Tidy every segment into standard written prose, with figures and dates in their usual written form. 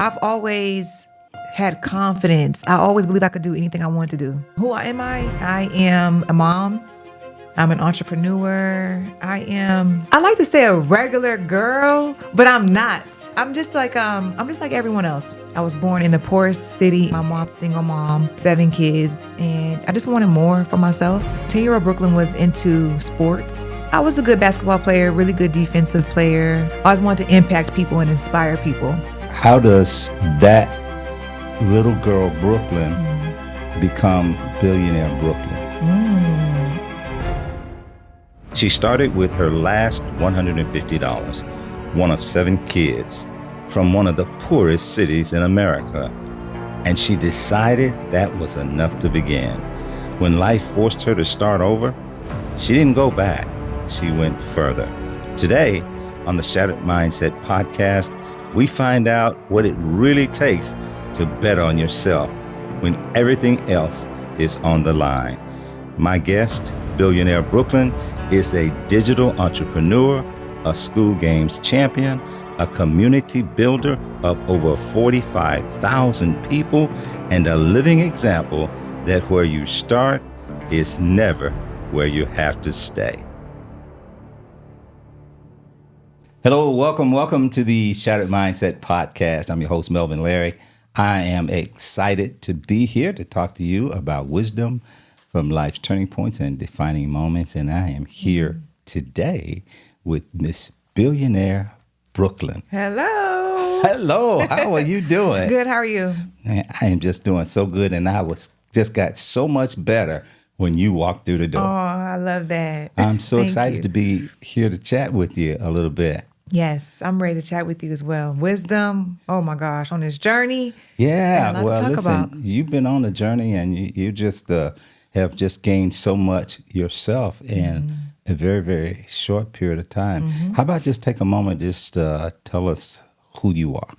I've always had confidence. I always believed I could do anything I wanted to do. Who am I? I am a mom. I'm an entrepreneur. I like to say a regular girl, but I'm not. I'm just like everyone else. I was born in the poorest city. My mom's single mom, 7 kids, and I just wanted more for myself. 10-year-old Brooklyn was into sports. I was a good basketball player, really good defensive player. I always wanted to impact people and inspire people. How does that little girl Brooklyn become Billionaire Brooklyn? She started with her last $150, one of 7 kids, from one of the poorest cities in America. And she decided that was enough to begin. When life forced her to start over, she didn't go back. She went further. Today, on the Shattered Mindset podcast, we find out what it really takes to bet on yourself when everything else is on the line. My guest, Billionaire Brooklyn, is a digital entrepreneur, a school games champion, a community builder of over 45,000 people, and a living example that where you start is never where you have to stay. Hello, welcome to the Shattered Mindset podcast. I'm your host, Melvin Larry. I am excited to be here to talk to you about wisdom from life's turning points and defining moments. And I am here today with Miss Billionaire Brooklyn. Hello. Hello. How are you doing? Good. How are you? Man, I am just doing so good. And I just got so much better when you walked through the door. Oh, I love that. I'm so excited you. to be here to chat with you a little bit. Yes, I'm ready to chat with you as well. Wisdom, oh my gosh, on this journey. Yeah, well, listen, about. You've been on a journey and you just have just gained so much yourself in a very, very short period of time. How about just take a moment, just tell us who you are?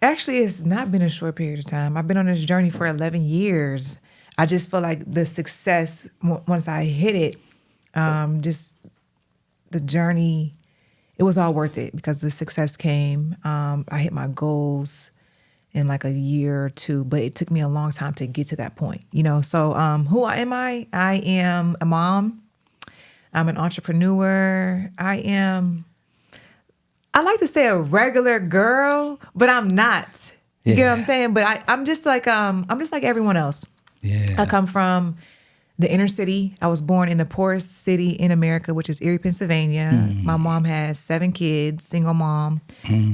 Actually, it's not been a short period of time. I've been on this journey for 11 years. I just feel like the success, once I hit it, just the journey, it was all worth it because the success came. I hit my goals in like a year or two, but it took me a long time to get to that point, you know? So who am I? I am a mom. I'm an entrepreneur. I like to say a regular girl, but I'm not. You get what I'm saying? But I'm just like everyone else. Yeah. I come from the inner city. I was born in the poorest city in America, which is Erie, Pennsylvania. My mom has 7 kids, single mom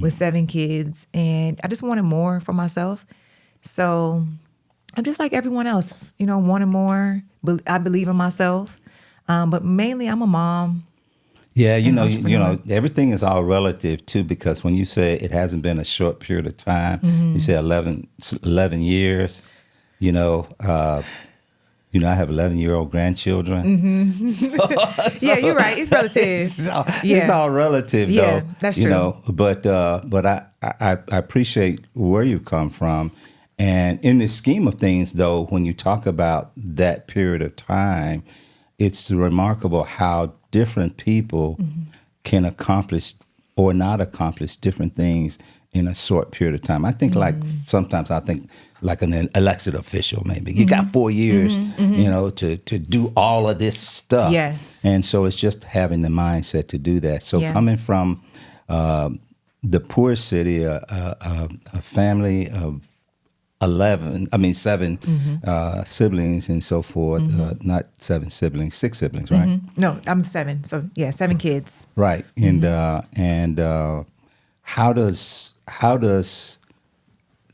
with 7 kids. And I just wanted more for myself. So I'm just like everyone else, you know, wanting more. I believe in myself. But mainly I'm a mom. Yeah, you know, everything is all relative too, because when you say it hasn't been a short period of time, you say 11 years, you know, I have 11-year-old grandchildren. So, yeah, you're right. It's relative. It's all relative, though. Yeah, that's true. You know, but I appreciate where you've come from. And in the scheme of things, though, when you talk about that period of time, it's remarkable how different people can accomplish or not accomplish different things in a short period of time. I think sometimes I think like an elected official, maybe. You got 4 years, you know, to do all of this stuff. Yes. And so it's just having the mindset to do that. So coming from the poorest city, a family of 7 siblings and so forth, not 7 siblings, 6 siblings, right? No, I'm 7. So yeah, 7 kids. Right. And how does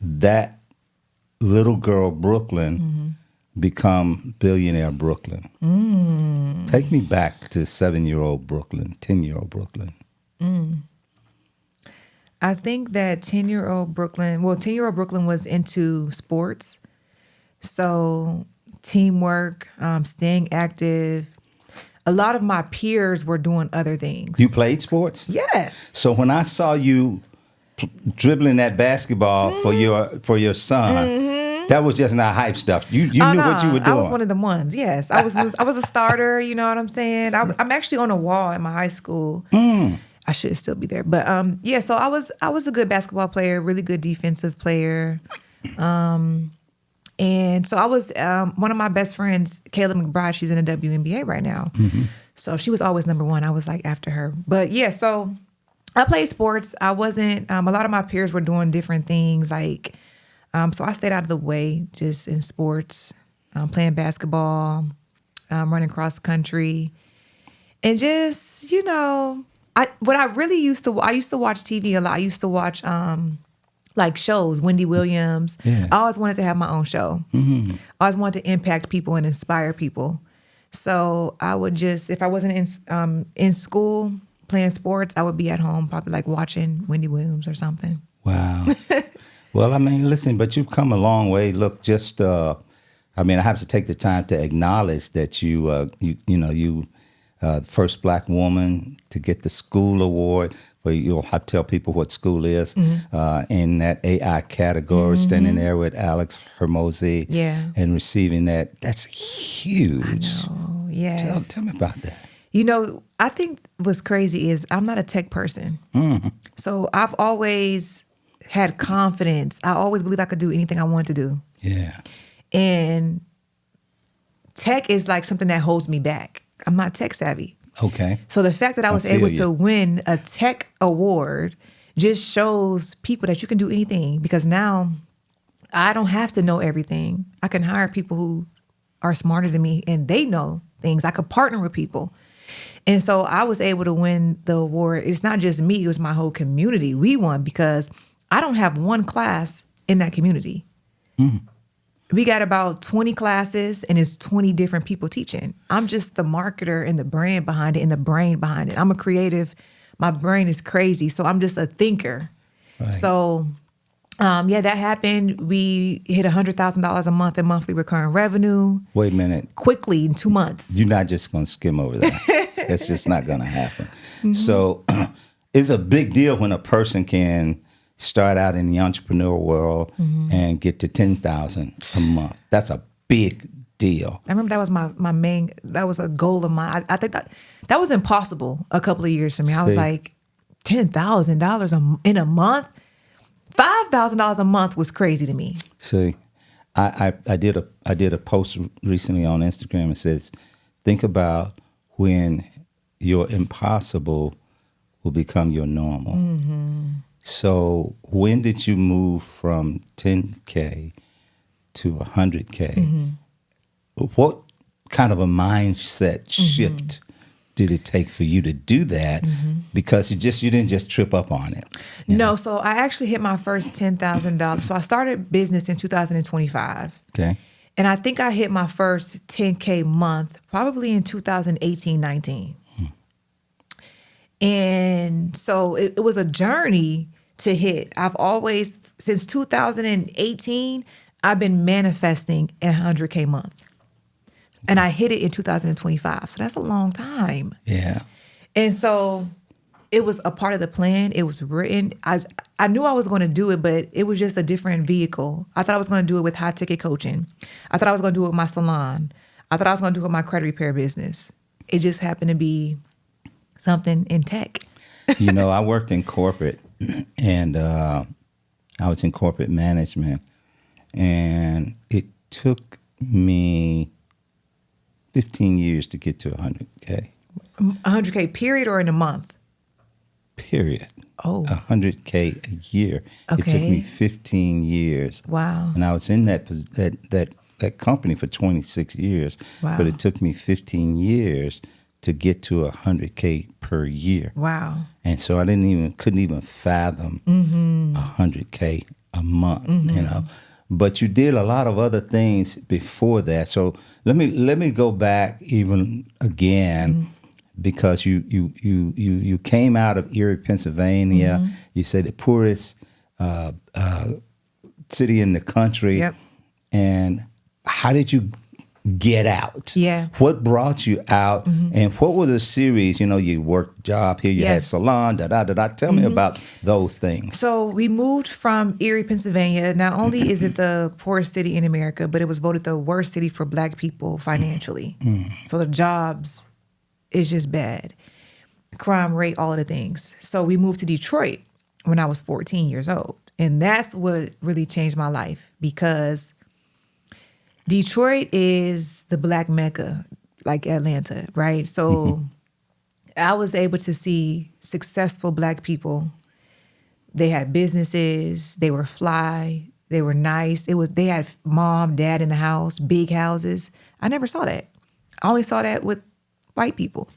that little girl Brooklyn become Billionaire Brooklyn? Take me back to 7-year-old Brooklyn, 10-year-old Brooklyn. I think that 10-year-old Brooklyn was into sports. So teamwork, staying active. A lot of my peers were doing other things. You played sports? Yes. So when I saw you dribbling that basketball for your son, that was just not hype stuff. You knew what you were doing. I was one of the ones. Yes, I was a starter. You know what I'm saying? I'm actually on a wall at my high school. I should still be there. But yeah, so I was a good basketball player, really good defensive player. And so I was one of my best friends, Kayla McBride, she's in the WNBA right now. So she was always number one. I was like after her. But yeah, so I played sports. I wasn't, a lot of my peers were doing different things. Like, so I stayed out of the way just in sports, playing basketball, running cross country. And just, I used to watch TV a lot. I used to watch like shows, Wendy Williams. Yeah. I always wanted to have my own show. I always wanted to impact people and inspire people. So I would just, if I wasn't in school playing sports, I would be at home probably like watching Wendy Williams or something. Wow. Well, I mean, listen, but you've come a long way. Look, just, I have to take the time to acknowledge that you first Black woman to get the school award. Where you'll have to tell people what school is in that AI category, standing there with Alex Hermosi and receiving that. That's huge. I know, yes. Tell me about that. I think what's crazy is I'm not a tech person. So I've always had confidence. I always believed I could do anything I wanted to do. Yeah. And tech is like something that holds me back. I'm not tech savvy. Okay. So the fact that I was able to win a tech award just shows people that you can do anything, because now I don't have to know everything. I can hire people who are smarter than me and they know things. I could partner with people. And so I was able to win the award. It's not just me, it was my whole community. We won because I don't have one class in that community. We got about 20 classes and it's 20 different people teaching. I'm just the marketer and the brand behind it and the brain behind it. I'm a creative. My brain is crazy. So I'm just a thinker. Right. So, that happened. We hit $100,000 a month in monthly recurring revenue. Wait a minute. Quickly in 2 months. You're not just going to skim over that. That's just not going to happen. So it's a big deal when a person can start out in the entrepreneur world and get to $10,000 a month. That's a big deal. I remember that was my main, that was a goal of mine. I think that was impossible a couple of years for me. I was like, $10,000 in a month? $5,000 a month was crazy to me. See, I did a post recently on Instagram. It says, think about when your impossible will become your normal. So when did you move from 10K to 100K? What kind of a mindset shift did it take for you to do that? Because you didn't just trip up on it. No, so I actually hit my first $10,000. So I started business in 2025. Okay. And I think I hit my first 10K month probably in 2018, 19. And so it was a journey to hit. I've always, since 2018, I've been manifesting a 100K month. And I hit it in 2025. So that's a long time. Yeah. And so it was a part of the plan. It was written. I knew I was going to do it, but it was just a different vehicle. I thought I was going to do it with high ticket coaching. I thought I was going to do it with my salon. I thought I was going to do it with my credit repair business. It just happened to be something in tech. I worked in corporate and I was in corporate management, and it took me 15 years to get to 100K. 100K period or in a month? Period. Oh. 100K a year. Okay. It took me 15 years. Wow. And I was in that company for 26 years. Wow. But it took me 15 years to get to 100K per year. Wow. And so I couldn't even fathom 100K a month, But you did a lot of other things before that. So let me go back even again, because you came out of Erie, Pennsylvania. You say the poorest city in the country. Yep. And how did you get out? Yeah. What brought you out? And what was the series? You worked job here, you had salon, da-da-da-da. Tell me about those things. So we moved from Erie, Pennsylvania. Not only is it the poorest city in America, but it was voted the worst city for Black people financially. So the jobs is just bad. crime rate, all of the things. So we moved to Detroit when I was 14 years old. And that's what really changed my life, because Detroit is the Black Mecca, like Atlanta, right? So I was able to see successful Black people. They had businesses, they were fly, they were nice. They had mom, dad in the house, big houses. I never saw that. I only saw that with white people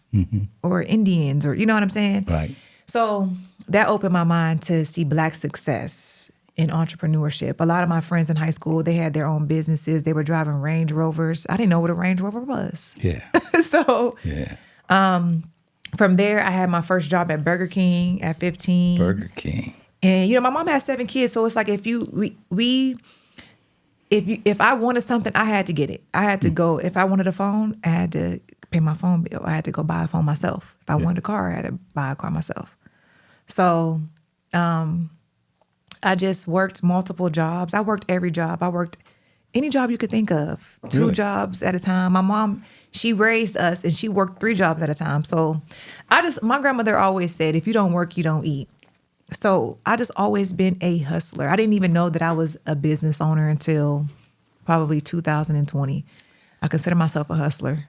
or Indians, or you know what I'm saying? Right. So that opened my mind to see Black success in entrepreneurship. A lot of my friends in high school, they had their own businesses. They were driving Range Rovers. I didn't know what a Range Rover was. Yeah. So Yeah. from there, I had my first job at Burger King at 15. Burger King. And my mom had 7 kids, so it's like if I wanted something, I had to get it. I had to go. If I wanted a phone, I had to pay my phone bill. I had to go buy a phone myself. If I wanted a car, I had to buy a car myself. So I just worked multiple jobs. I worked every job. I worked any job you could think of, 2 Really? jobs at a time. My mom, she raised us and she worked 3 jobs at a time. So my grandmother always said, if you don't work, you don't eat. So I just always been a hustler. I didn't even know that I was a business owner until probably 2020. I consider myself a hustler.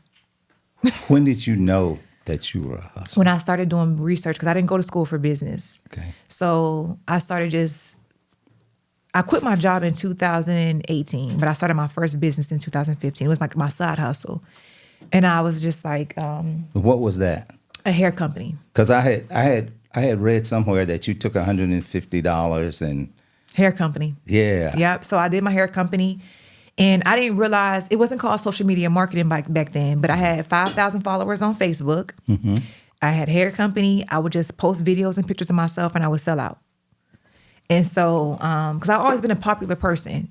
When did you know that you were a hustler? When I started doing research, because I didn't go to school for business. Okay. So I quit my job in 2018, but I started my first business in 2015. It was like my side hustle. And I was just like, What was that? a hair company. Because I had read somewhere that you took $150 and Hair company. yeah. Yep. So I did my hair company, and I didn't realize it wasn't called social media marketing back then, but I had 5,000 followers on Facebook. I had a hair company. I would just post videos and pictures of myself, and I would sell out. And so, because I've always been a popular person,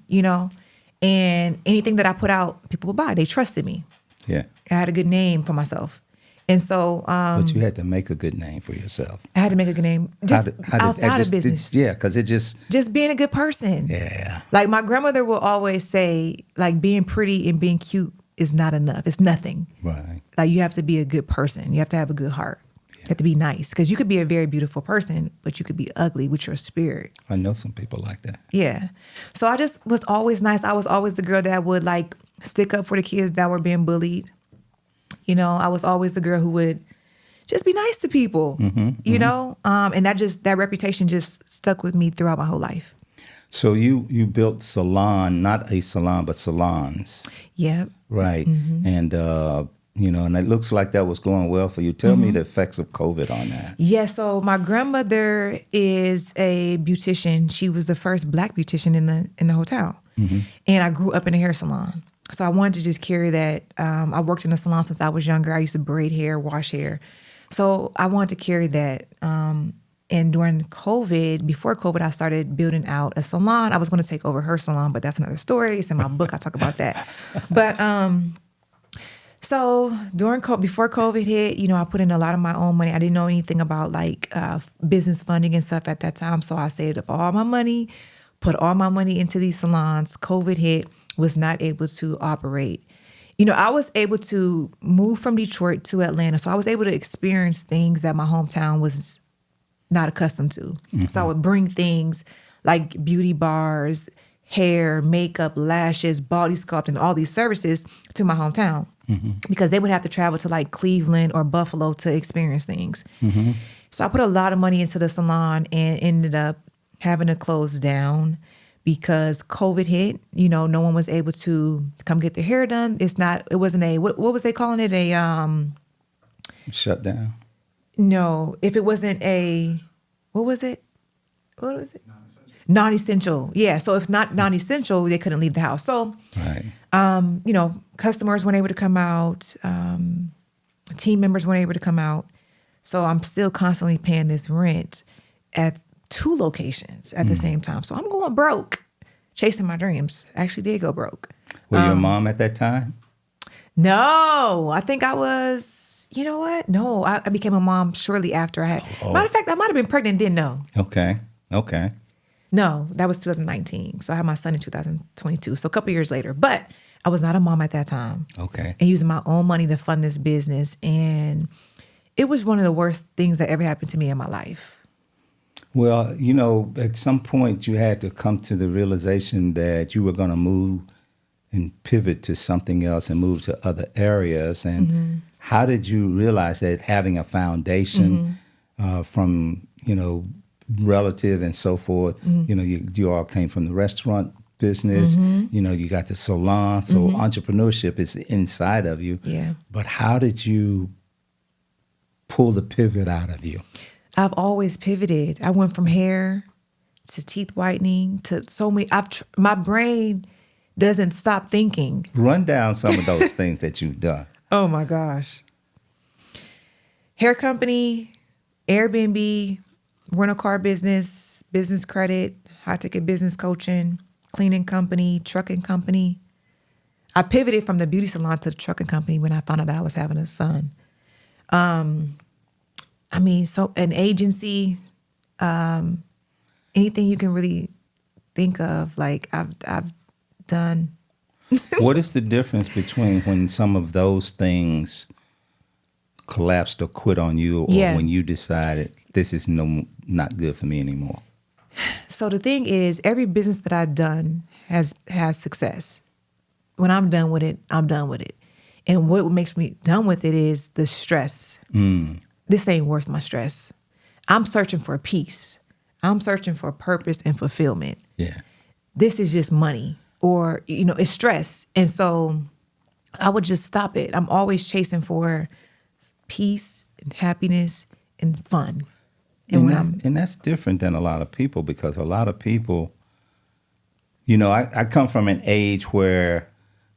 and anything that I put out, people would buy. They trusted me. Yeah. I had a good name for myself. And so But you had to make a good name for yourself. I had to make a good name outside of business. Because it just being a good person. Yeah. Like my grandmother will always say, like, being pretty and being cute is not enough. It's nothing. Right. Like, you have to be a good person. You have to have a good heart. You have to be nice. Because you could be a very beautiful person, but you could be ugly with your spirit. I know some people like that. Yeah. So I just was always nice. I was always the girl that would like stick up for the kids that were being bullied. I was always the girl who would just be nice to people, and that reputation just stuck with me throughout my whole life. So you built salon, not a salon, but salons. Yeah. Right. And, and it looks like that was going well for you. Tell me the effects of COVID on that. Yeah. So my grandmother is a beautician. She was the first Black beautician in the hotel. And I grew up in a hair salon. So I wanted to just carry that. I worked in a salon since I was younger. I used to braid hair, wash hair. So I wanted to carry that. And during COVID, before COVID, I started building out a salon. I was going to take over her salon, but that's another story. It's in my book. I talk about that. But so before COVID hit, I put in a lot of my own money. I didn't know anything about like business funding and stuff at that time. So I saved up all my money, put all my money into these salons. COVID hit. Was not able to operate. I was able to move from Detroit to Atlanta. So I was able to experience things that my hometown was not accustomed to. So I would bring things like beauty bars, hair, makeup, lashes, body sculpting, all these services to my hometown because they would have to travel to like Cleveland or Buffalo to experience things. So I put a lot of money into the salon and ended up having to close down. Because COVID hit, no one was able to come get their hair done. It wasn't what was they calling it? Shutdown? No, if it wasn't what was it? Non-essential. Yeah, so if not non-essential, they couldn't leave the house. So, right. Customers weren't able to come out. Team members weren't able to come out. So I'm still constantly paying this rent at 2 locations at the same time. So I'm going broke, chasing my dreams. I actually did go broke. Were you a mom at that time? No, I think I was, you know what? No, I became a mom shortly after I had. Matter of fact, I might have been pregnant and didn't know. Okay. No, that was 2019. So I had my son in 2022. So a couple years later. But I was not a mom at that time. Okay. And using my own money to fund this business. And it was one of the worst things that ever happened to me in my life. Well, at some point you had to come to the realization that you were going to move and pivot to something else and move to other areas. And how did you realize that having a foundation from, relative and so forth, you all came from the restaurant business, you got the salon. So entrepreneurship is inside of you. Yeah. But how did you pull the pivot out of you? I've always pivoted. I went from hair to teeth whitening to so many. My brain doesn't stop thinking. Run down some of those things that you've done. Oh my gosh. Hair company, Airbnb, rental car business, business credit, high ticket business coaching, cleaning company, trucking company. I pivoted from the beauty salon to the trucking company when I found out that I was having a son. So an agency, anything you can really think of, like I've done. What is the difference between when some of those things collapsed or quit on you, or when you decided this is not good for me anymore? So the thing is, every business that I've done has success. When I'm done with it, I'm done with it. And what makes me done with it is the stress. This ain't worth my stress. I'm searching for peace. I'm searching for purpose and fulfillment. Yeah. This is just money, or, it's stress. And so I would just stop it. I'm always chasing for peace and happiness and fun. And that's different than a lot of people, because a lot of people, I come from an age where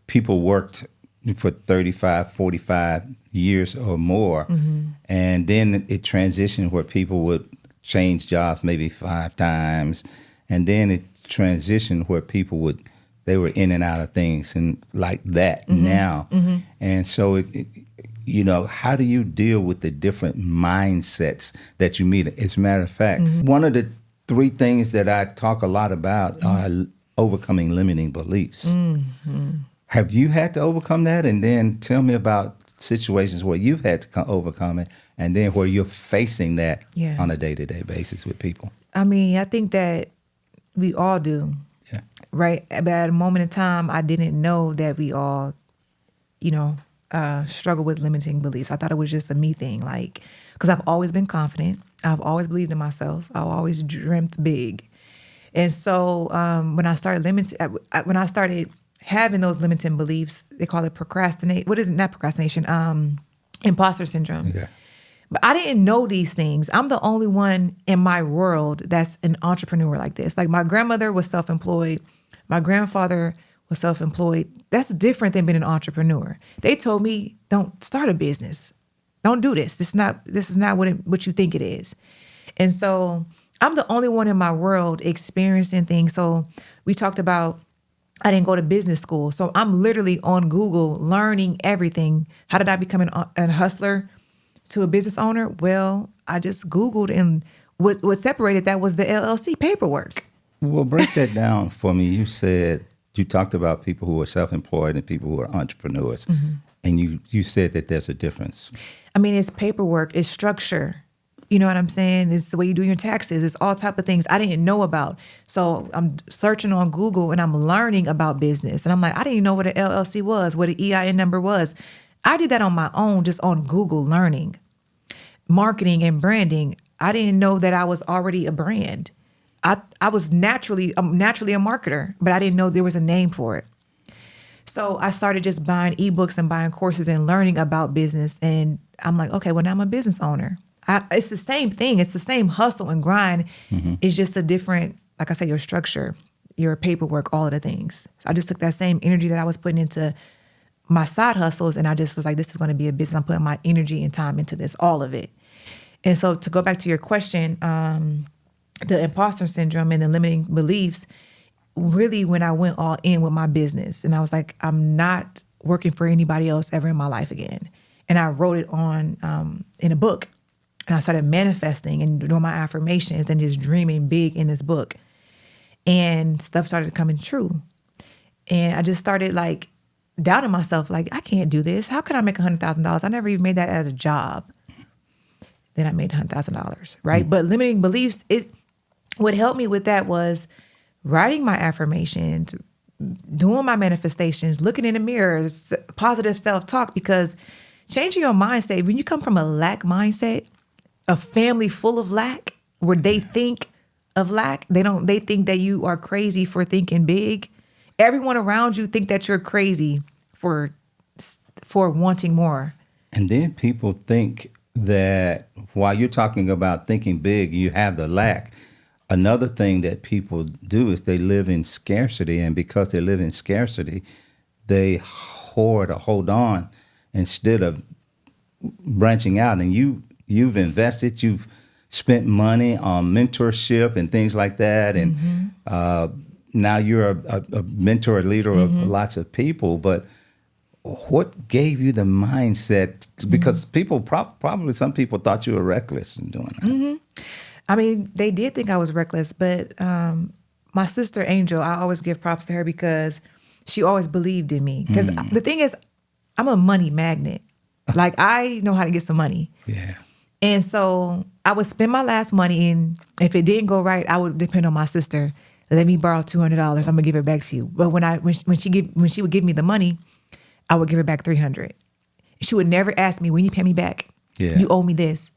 people worked for 35, 45 years or more. And then it transitioned where people would change jobs maybe 5 times. And then it transitioned where people they were in and out of things and like that now. And so how do you deal with the different mindsets that you meet? As a matter of fact, one of the 3 things that I talk a lot about are overcoming limiting beliefs. Have you had to overcome that? And then tell me about situations where you've had to overcome it, and then where you're facing that on a day-to-day basis with people. I think that we all do. Yeah. Right? But at a moment in time, I didn't know that we all, struggle with limiting beliefs. I thought it was just a me thing, because I've always been confident. I've always believed in myself. I've always dreamt big. And so when I started having those limiting beliefs, they call it imposter syndrome. Yeah. But I didn't know these things. I'm the only one in my world that's an entrepreneur like this. Like, my grandmother was self-employed. My grandfather was self-employed. That's different than being an entrepreneur. They told me, don't start a business. Don't do this. This is not what you think it is. And so I'm the only one in my world experiencing things. So we talked about, I didn't go to business school. So I'm literally on Google learning everything. How did I become a hustler to a business owner? Well, I just Googled, and what separated that was the LLC paperwork. Well, break that down for me. You talked about people who are self-employed and people who are entrepreneurs. And you said that there's a difference. It's paperwork, it's structure. You know what I'm saying? It's the way you do your taxes. It's all type of things I didn't know about. So I'm searching on Google and I'm learning about business. And I'm like, I didn't even know what an LLC was, what an EIN number was. I did that on my own, just on Google, learning. Marketing and branding. I didn't know that I was already a brand. I'm naturally a marketer, but I didn't know there was a name for it. So I started just buying ebooks and buying courses and learning about business. And I'm like, okay, well, now I'm a business owner. It's the same thing. It's the same hustle and grind. It's just a different, like I said, your structure, your paperwork, all of the things. So I just took that same energy that I was putting into my side hustles, and I just was like, this is going to be a business. I'm putting my energy and time into this, all of it. And so to go back to your question, the imposter syndrome and the limiting beliefs, really when I went all in with my business, and I was like, I'm not working for anybody else ever in my life again. And I wrote it on in a book. And I started manifesting and doing my affirmations and just dreaming big in this book. And stuff started coming true. And I just started doubting myself, I can't do this. How can I make $100,000? I never even made that at a job. then I made $100,000, right? But limiting beliefs, what helped me with that was writing my affirmations, doing my manifestations, looking in the mirror, positive self-talk, because changing your mindset, when you come from a lack mindset, a family full of lack, where they think of lack, they think that you are crazy for thinking big. Everyone around you think that you're crazy for wanting more. And then people think that while you're talking about thinking big, you have the lack. Another thing that people do is they live in scarcity, and because they live in scarcity, they hoard or hold on instead of branching out. And you've invested, you've spent money on mentorship and things like that, and now you're a mentor, leader of lots of people. But what gave you the mindset? Because people probably some people thought you were reckless in doing that. I mean, they did think I was reckless, but my sister Angel, I always give props to her because she always believed in me. Because the thing is, I'm a money magnet. Like, I know how to get some money. Yeah. And so I would spend my last money, and if it didn't go right, I would depend on my sister. Let me borrow $200. I'm gonna give it back to you. But when she would give me the money, I would give her back $300. She would never ask me, when you pay me back? Yeah. You owe me this.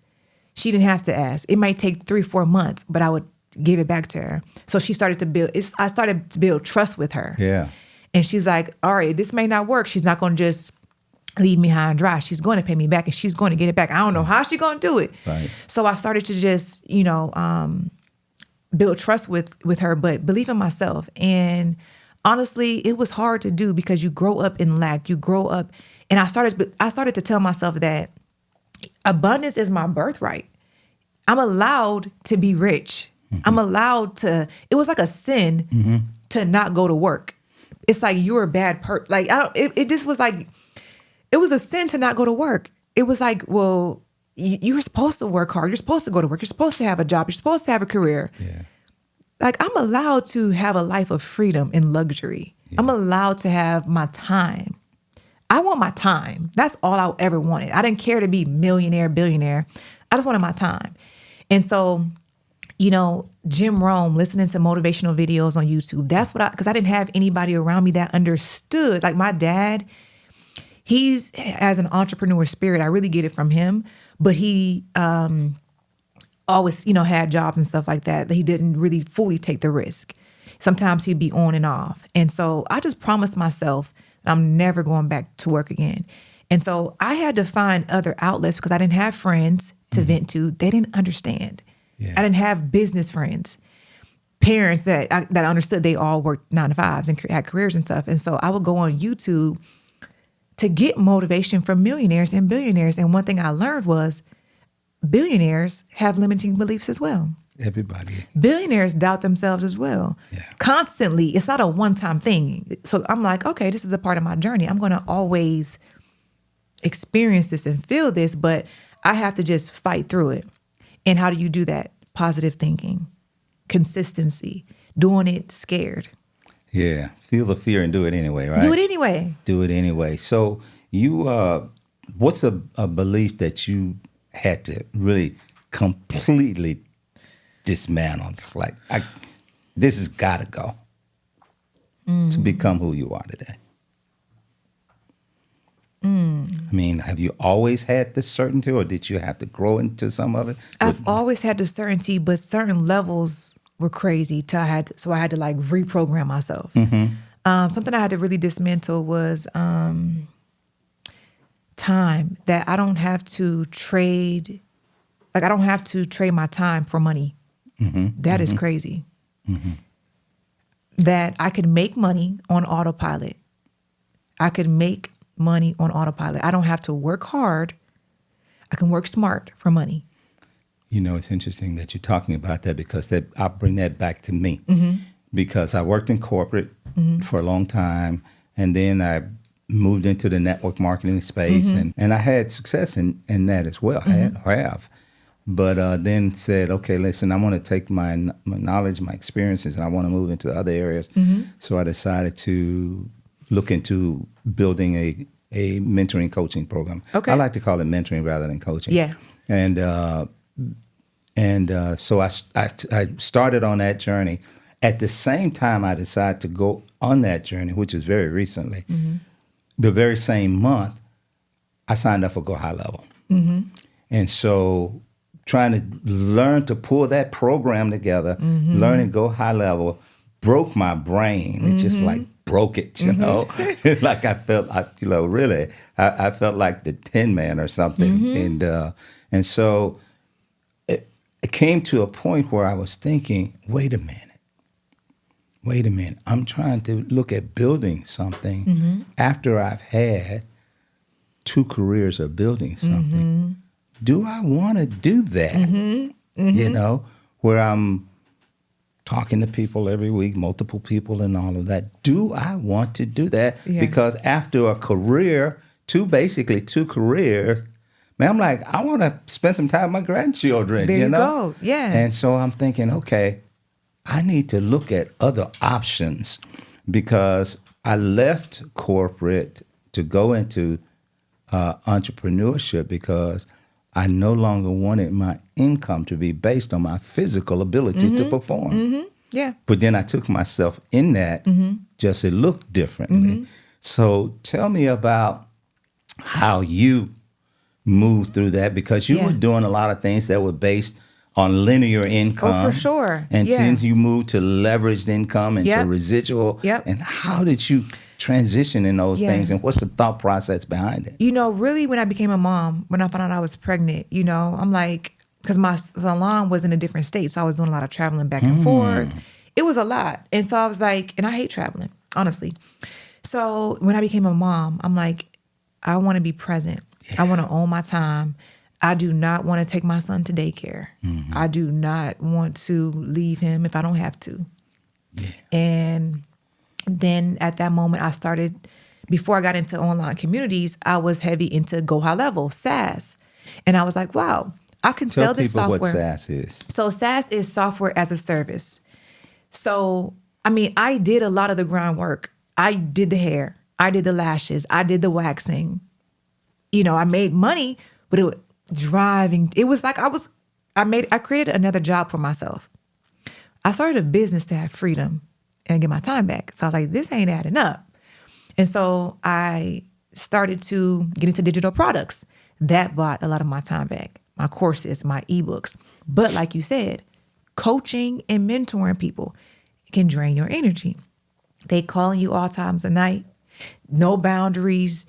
She didn't have to ask. It might take 3-4 months, but I would give it back to her. So she started to build. I started to build trust with her. Yeah. And she's like, all right, this may not work. She's not going to just leave me high and dry. She's going to pay me back, and she's going to get it back. I don't know how she's going to do it. Right. So I started to just, build trust with her, but believe in myself. And honestly, it was hard to do because you grow up in lack. You grow up, and I started to tell myself that abundance is my birthright. I'm allowed to be rich. I'm allowed to. It was like a sin to not go to work. It's like you're a bad person. Like, it just was like, it was a sin to not go to work. It was like, well, you're supposed to work hard. You're supposed to go to work. You're supposed to have a job. You're supposed to have a career. Yeah. Like, I'm allowed to have a life of freedom and luxury. Yeah. I'm allowed to have my time. I want my time. That's all I ever wanted. I didn't care to be millionaire, billionaire. I just wanted my time. And so, Jim Rome, listening to motivational videos on YouTube, that's because I didn't have anybody around me that understood. Like, my dad, he's as an entrepreneur spirit. I really get it from him, but he always, had jobs and stuff like that. He didn't really fully take the risk. Sometimes he'd be on and off. And so I just promised myself that I'm never going back to work again. And so I had to find other outlets because I didn't have friends to vent to. They didn't understand. Yeah. I didn't have business friends, parents that understood. They all worked 9 to 5s and had careers and stuff. And so I would go on YouTube to get motivation from millionaires and billionaires. And one thing I learned was billionaires have limiting beliefs as well. Everybody. Billionaires doubt themselves as well. Yeah. Constantly. It's not a one-time thing. So I'm like, okay, this is a part of my journey. I'm going to always experience this and feel this, but I have to just fight through it. And how do you do that? Positive thinking, consistency, doing it scared. Yeah. Feel the fear and do it anyway, right? Do it anyway. Do it anyway. So you, what's a belief that you had to really completely dismantle? Just like, this has got to go to become who you are today. I mean, have you always had this certainty, or did you have to grow into some of it? I've always had the certainty, but certain levels were crazy. So I had to like reprogram myself. Something I had to really dismantle was time. That I don't have to trade. Like, I don't have to trade my time for money. That is crazy. That I could make money on autopilot. I could make money on autopilot. I don't have to work hard. I can work smart for money. It's interesting that you're talking about that, because I'll bring that back to me. Because I worked in corporate for a long time, and then I moved into the network marketing space, and I had success in that as well. I have. But then said, okay, listen, I want to take my knowledge, my experiences, and I want to move into other areas. So I decided to look into building a mentoring coaching program. Okay. I like to call it mentoring rather than coaching. Yeah. And so I started on that journey. At the same time, I decided to go on that journey, which is very recently. The very same month, I signed up for Go High Level. And so trying to learn to pull that program together, learning Go High Level, broke my brain. It just like broke it, you know? Like I felt like, really, I felt like the Tin Man or something. And so it came to a point where I was thinking, wait a minute. I'm trying to look at building something after I've had 2 careers of building something. Do I want to do that? You know, where I'm talking to people every week, multiple people and all of that. Do I want to do that? Yeah. Because after a career, basically two careers, man, I'm like, I want to spend some time with my grandchildren. There you know? go. Yeah. And so I'm thinking, okay, I need to look at other options because I left corporate to go into entrepreneurship because I no longer wanted my income to be based on my physical ability to perform. Yeah. But then I took myself in that just it looked differently. So tell me about how you moved through that because you were doing a lot of things that were based on linear income. Oh, for sure. And then you moved to leveraged income and to residual. Yep. And how did you transition in those things and what's the thought process behind it? You know, really when I became a mom, when I found out I was pregnant, you know, I'm like, because my salon was in a different state, so I was doing a lot of traveling back and forth. It was a lot. And so I was like, and I hate traveling, honestly. So when I became a mom, I'm like, I want to be present. I want to own my time. I do not want to take my son to daycare. I do not want to leave him if I don't have to. Yeah. And then at that moment, I started, before I got into online communities, I was heavy into Go High Level, SaaS. And I was like, wow, I can sell this software. Tell people what SaaS is. So SaaS is software as a service. So, I mean, I did a lot of the groundwork. I did the hair. I did the lashes. I did the waxing. You know, I made money, but it was driving. It was like I created another job for myself. I started a business to have freedom and get my time back. So I was like, this ain't adding up. And so I started to get into digital products. That bought a lot of my time back, my courses, my ebooks. But like you said, coaching and mentoring people can drain your energy. They calling you all times of night, no boundaries.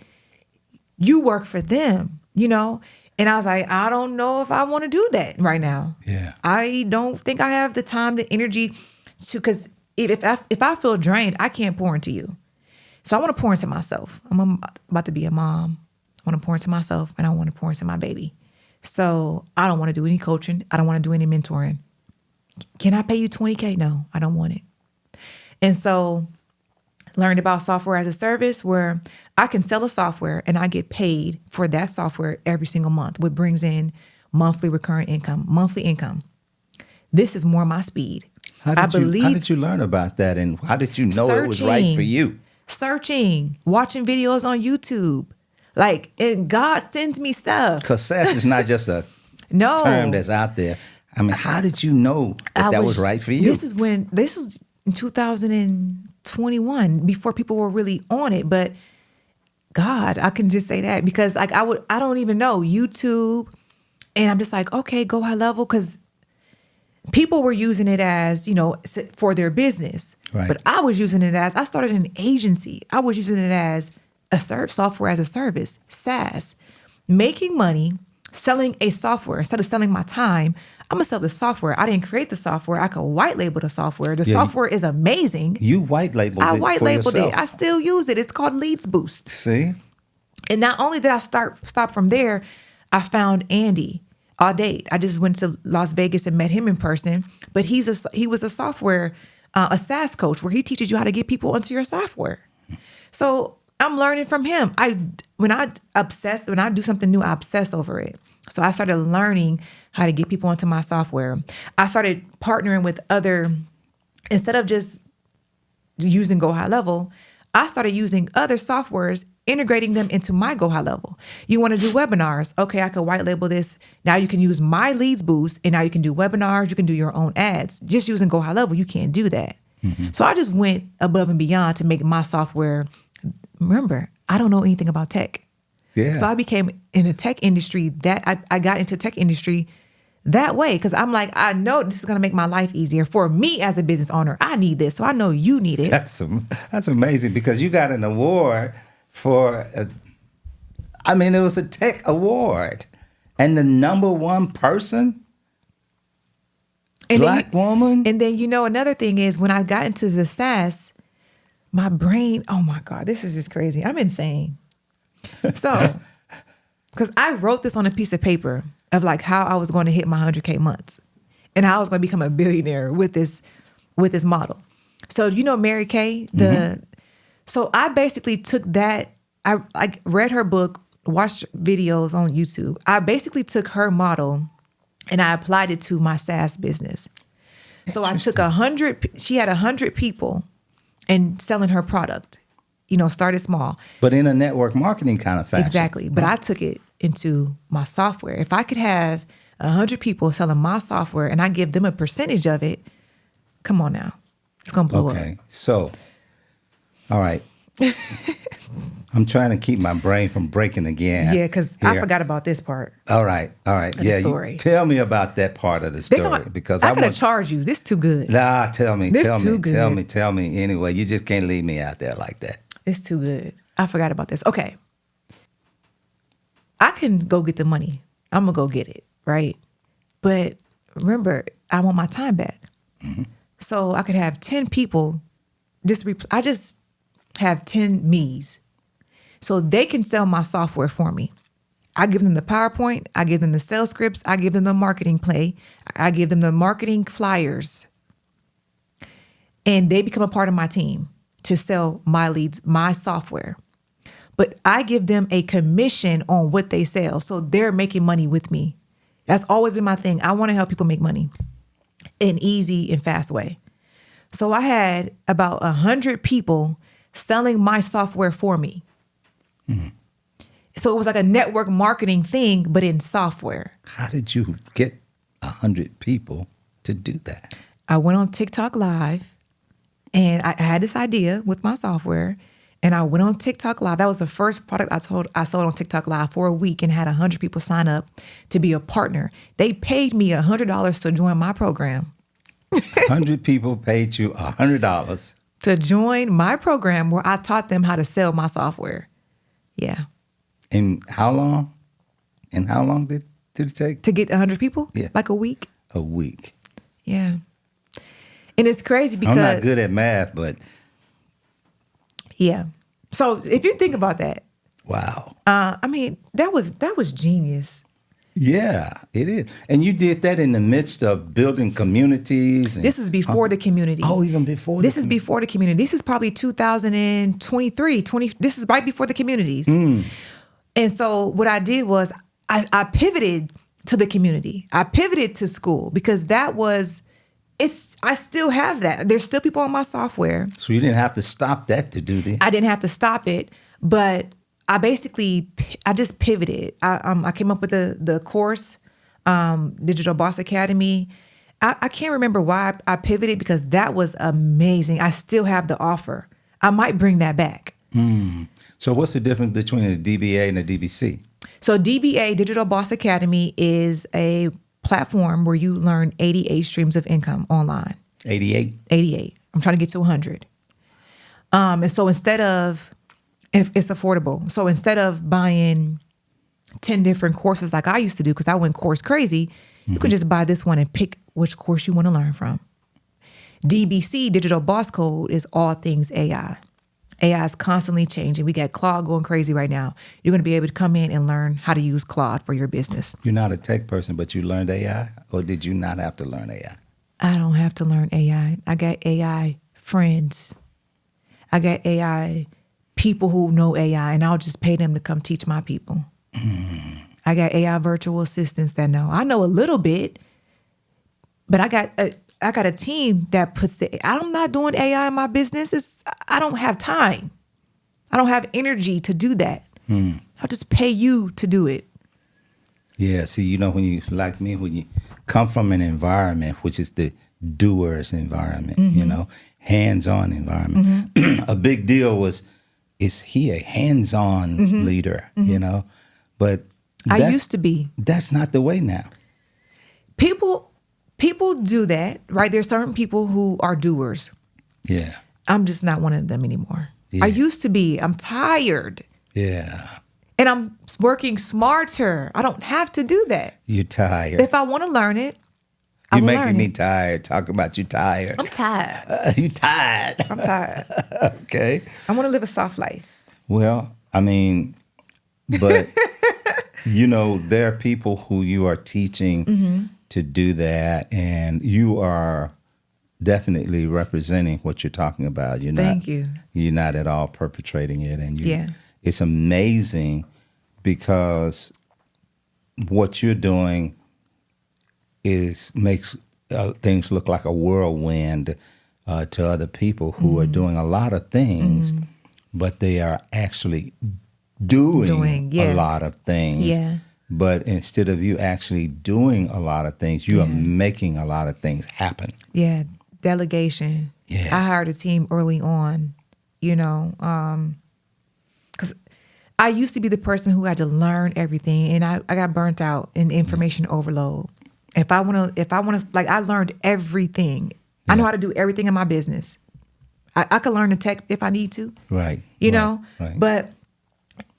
You work for them, you know? And I was like, I don't know if I want to do that right now. Yeah. I don't think I have the time, the energy to, because if I feel drained, I can't pour into you. So I want to pour into myself. I'm about to be a mom. I want to pour into myself and I want to pour into my baby. So I don't want to do any coaching. I don't want to do any mentoring. Can I pay you $20K? No, I don't want it. And so learned about software as a service where I can sell a software and I get paid for that software every single month, which brings in monthly recurring income, monthly income. This is more my speed. How did you learn about that and how did you know it was right for you? Searching, watching videos on YouTube. Like, and God sends me stuff. Because SaaS is not just a term that's out there. I mean, how did you know that was right for you? This was in 2021, before people were really on it. But God, I can just say that because like I don't even know YouTube. And I'm just like, okay, Go High Level. Because people were using it as, you know, for their business. Right. But I was using it as, I started an agency. I was using it as software as a service, SaaS, making money, selling a software. Instead of selling my time, I'm gonna sell the software. I didn't create the software. I could white label the software. The software is amazing. You white labeled it. I white labeled it. I still use it. It's called Leads Boost. See? And not only did I stop from there, I found Andy Audate. I just went to Las Vegas and met him in person. But he was a software, a SaaS coach where he teaches you how to get people onto your software. So I'm learning from him. When I do something new, I obsess over it. So I started learning how to get people onto my software. I started partnering with instead of just using Go High Level, I started using other softwares, integrating them into my Go High Level. You want to do webinars? Okay, I can white label this. Now you can use my Leads Boost, and now you can do webinars. You can do your own ads. Just using Go High Level, you can't do that. So I just went above and beyond to make my software. Remember, I don't know anything about tech. Yeah. So I became in the tech industry I got into tech industry that way because I'm like, I know this is going to make my life easier for me as a business owner. I need this. So I know you need it. That's amazing because you got an award for, it was a tech award. And the number one person, And Black woman. And then, another thing is when I got into the SaaS, my brain, oh my God, this is just crazy. I'm insane. So, because I wrote this on a piece of paper of like how I was going to hit my 100K months and how I was going to become a billionaire with this model. So, Mary Kay, so I basically took that, I read her book, watched videos on YouTube. I basically took her model and I applied it to my SaaS business. So I took 100, she had 100 people and selling her product, started small. But in a network marketing kind of fashion. Exactly. But I took it into my software. If I could have 100 people selling my software and I give them a percentage of it, come on now. It's going to blow up. Okay. So, all right. I'm trying to keep my brain from breaking again. Yeah, because I forgot about this part. All right. The story. Tell me about that part of the story because I gotta charge you. This too good. Nah, tell me. Good. Tell me. Anyway, you just can't leave me out there like that. It's too good. I forgot about this. Okay. I can go get the money. I'm gonna go get it, right? But remember, I want my time back. So I could have 10 people. I just have 10 me's. So they can sell my software for me. I give them the PowerPoint. I give them the sales scripts. I give them the marketing play. I give them the marketing flyers. And they become a part of my team to sell my leads, my software. But I give them a commission on what they sell. So they're making money with me. That's always been my thing. I want to help people make money in easy and fast way. So I had about 100 people selling my software for me. So it was like a network marketing thing, but in software. How did you get 100 people to do that? I went on TikTok Live and I had this idea with my software and I went on TikTok Live. That was the first product I sold on TikTok Live for a week and had 100 people sign up to be a partner. They paid me $100 to join my program. 100 people paid you $100 to join my program where I taught them how to sell my software. Yeah. And how long? Did it take? To get 100 people? Yeah. Like a week? A week. Yeah. And it's crazy because... I'm not good at math, but... Yeah. So if you think about that... Wow. That was genius. Yeah, it is. And you did that in the midst of building communities. This is before the community. Oh, even before This is before the community. This is probably 2023, this is right before the communities. And so what I did was I pivoted to the community. I pivoted to school because I still have that. There's still people on my software. So you didn't have to stop that to do this? I didn't have to stop it, but I just pivoted. I came up with the course, Digital Boss Academy. I can't remember why I pivoted because that was amazing. I still have the offer. I might bring that back. So what's the difference between a DBA and a DBC? So DBA, Digital Boss Academy, is a platform where you learn 88 streams of income online. 88? 88. I'm trying to get to 100. And so instead of... And it's affordable. So instead of buying 10 different courses like I used to do, because I went course crazy, you could just buy this one and pick which course you want to learn from. DBC, Digital Boss Code, is all things AI. AI is constantly changing. We got Claude going crazy right now. You're going to be able to come in and learn how to use Claude for your business. You're not a tech person, but you learned AI? Or did you not have to learn AI? I don't have to learn AI. I got AI friends. I got AI people who know AI, and I'll just pay them to come teach my people. I got AI virtual assistants that know. I know a little bit, but I got a team that puts I'm not doing AI in my business. I don't have time. I don't have energy to do that. I'll just pay you to do it. Yeah, see, you know, when you, like me, when you come from an environment, which is the doer's environment, you know, hands-on environment, a big deal was, is he a hands-on leader, you know? But I used to be. That's not the way now. People do that, right? There's certain people who are doers. Yeah. I'm just not one of them anymore. Yeah. I used to be. I'm tired. Yeah. And I'm working smarter. I don't have to do that. You're tired. If I want to learn it, I You're will making learn me it. tired. Talk about you tired. I'm tired. You tired. I'm tired. Okay. I want to live a soft life. Well, I mean, but, you know, there are people who you are teaching to do that, and you are definitely representing what you're talking about. You're not, Thank you. You're not at all perpetrating it. And you, Yeah. it's amazing because what you're doing makes things look like a whirlwind to other people who are doing a lot of things, but they are actually doing yeah. a lot of things. Yeah. But instead of you actually doing a lot of things, you are making a lot of things happen. Yeah. Delegation. Yeah. I hired a team early on, you know, because I used to be the person who had to learn everything, and I got burnt out in information overload. If I want to, like, I learned everything. I know how to do everything in my business. I could learn the tech if I need to. Right. You right, know, right. but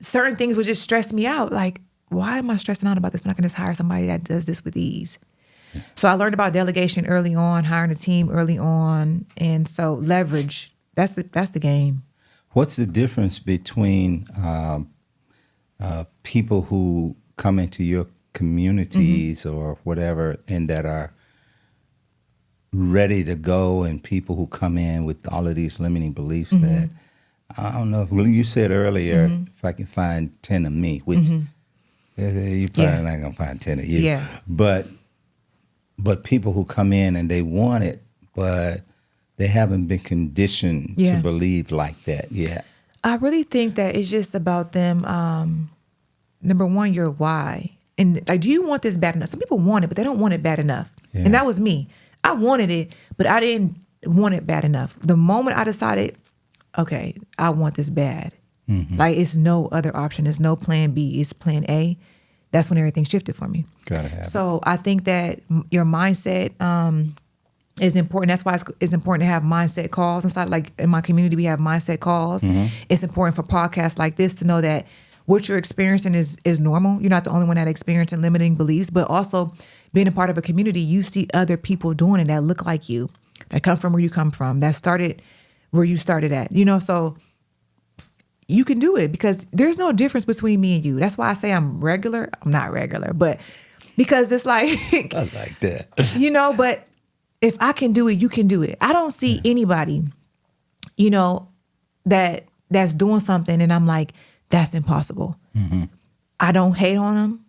certain things would just stress me out. Like, why am I stressing out about this when I can just hire somebody that does this with ease? So I learned about delegation early on, hiring a team early on, and so leverage. That's the game. What's the difference between people who come into your communities or whatever and that are ready to go, and people who come in with all of these limiting beliefs that, I don't know, well, you said earlier, if I can find 10 of me, which you probably not going to find 10 of you. Yeah. But people who come in and they want it, but they haven't been conditioned to believe like that yet. I really think that it's just about them. Number one, your why. And like, do you want this bad enough? Some people want it, but they don't want it bad enough. Yeah. And that was me. I wanted it, but I didn't want it bad enough. The moment I decided, okay, I want this bad. Like, it's no other option. It's no plan B. It's plan A. That's when everything shifted for me. Gotta have So I think that your mindset is important. That's why it's important to have mindset calls inside. Like, in my community, we have mindset calls. It's important for podcasts like this to know that what you're experiencing is normal. You're not the only one that experiencing limiting beliefs, but also being a part of a community, you see other people doing it that look like you, that come from where you come from, that started where you started at. You know, so you can do it because there's no difference between me and you. That's why I say I'm regular. I'm not regular, but because it's like, I like that. you know, but if I can do it, you can do it. I don't see anybody, you know, that's doing something and I'm like, that's impossible. I don't hate on them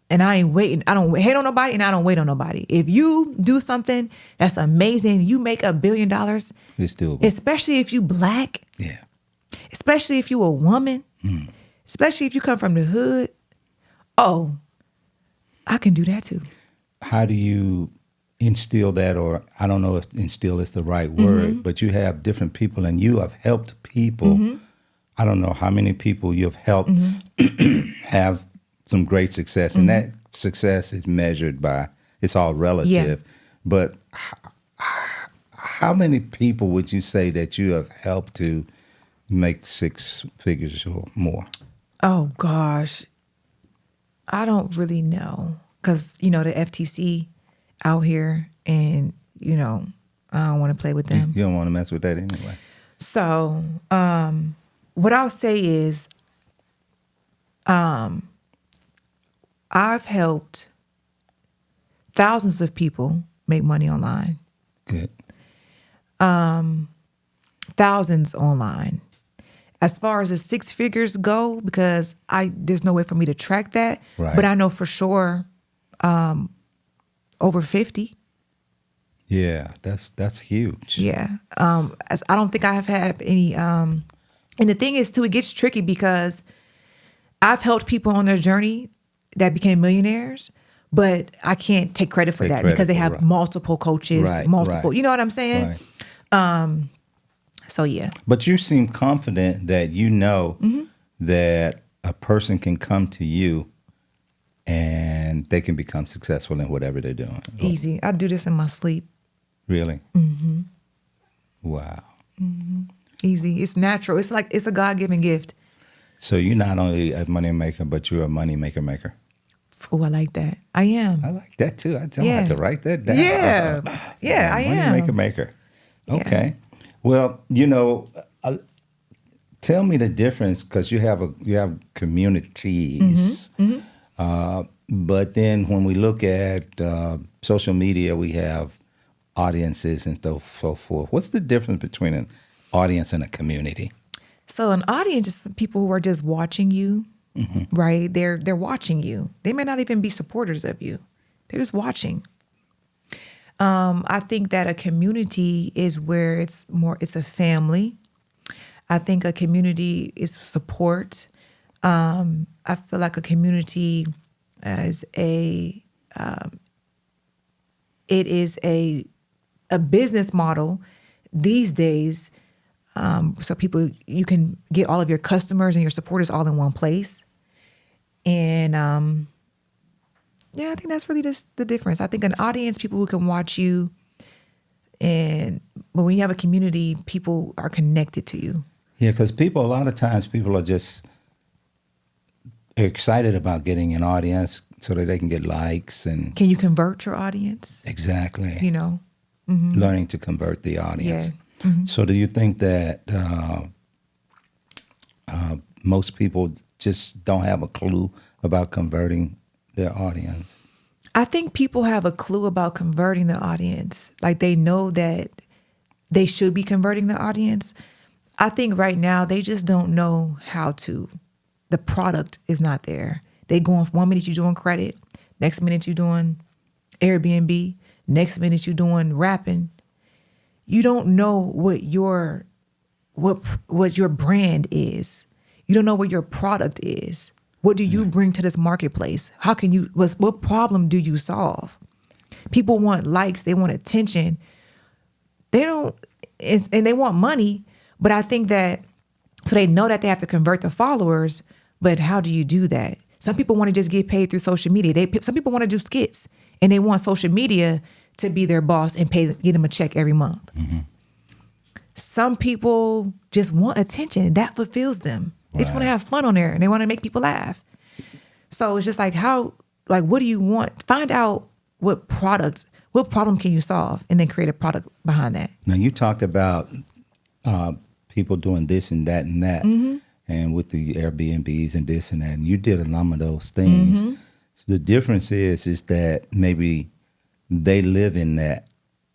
and I ain't waiting. I don't hate on nobody and I don't wait on nobody. If you do something that's amazing, you make $1 billion, It's doable. especially if you Black, Yeah. especially if you a woman, especially if you come from the hood. Oh, I can do that too. How do you instill that, or I don't know if instill is the right word, but you have different people and you have helped people. I don't know how many people you've helped have some great success. And that success is measured by, it's all relative. But how many people would you say that you have helped to make 6 figures or more? Oh, gosh. I don't really know. Because, you know, the FTC out here and, you know, I don't want to play with them. You don't want to mess with that anyway. So what I'll say is I've helped thousands of people make money online. Good. Thousands online. As far as the 6 figures go, because there's no way for me to track that, Right. but I know for sure over 50. Yeah, that's huge. Yeah. I don't think I have had any And the thing is too, it gets tricky because I've helped people on their journey that became millionaires, but I can't take credit for that because they have multiple coaches, you know what I'm saying? Right. So yeah. But you seem confident that you know that a person can come to you and they can become successful in whatever they're doing. Easy. I do this in my sleep. Really? Wow. Easy. It's natural. It's like it's a God-given gift. So you're not only a money maker, but you're a money maker. Oh, I like that. I am. I like that too. I have to write that down. Yeah, I am. Money maker. Okay. Well, you know, tell me the difference, because you have communities, but then when we look at social media, we have audiences and so forth. What's the difference between an audience and a community? So an audience is people who are just watching you, right? They're watching you. They may not even be supporters of you. They're just watching. I think that a community is where it's a family. I think a community is support. I feel like a community is it is a business model these days. So you can get all of your customers and your supporters all in one place. And I think that's really just the difference. I think an audience, people who can watch you, but when you have a community, people are connected to you. Yeah, because a lot of times people are just excited about getting an audience so that they can get likes. And can you convert your audience? Exactly. You know? Learning to convert the audience. Yeah. So do you think that most people just don't have a clue about converting their audience? I think people have a clue about converting the audience. Like they know that they should be converting the audience. I think right now they just don't know how to. The product is not there. They go on 1 minute you're doing credit, next minute you're doing Airbnb, next minute you're doing rapping. You don't know what your brand is. You don't know what your product is. What do you bring to this marketplace? How can you? What problem do you solve? People want likes. They want attention. They don't, and they want money. But I think that so they know that they have to convert the followers. But how do you do that? Some people want to just get paid through social media. Some people want to do skits, and they want social media to be their boss and get them a check every month. Some people just want attention. That fulfills them. They just want to have fun on there, and they want to make people laugh. So it's just like what do you want? Find out what problem can you solve, and then create a product behind that. Now, you talked about people doing this and that and that, and with the Airbnbs and this and that, and you did a number of those things. So the difference is that maybe they live in that,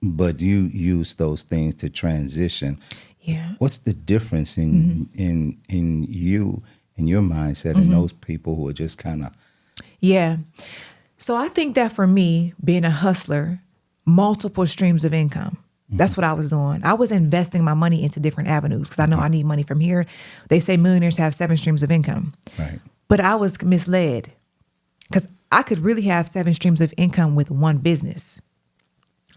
but you use those things to transition. Yeah. What's the difference in you and your mindset and those people who are just kind of? Yeah. So I think that for me, being a hustler, multiple streams of income. That's what I was doing. I was investing my money into different avenues because I know I need money from here. They say millionaires have 7 streams of income. Right. But I was misled because I could really have 7 streams of income with one business.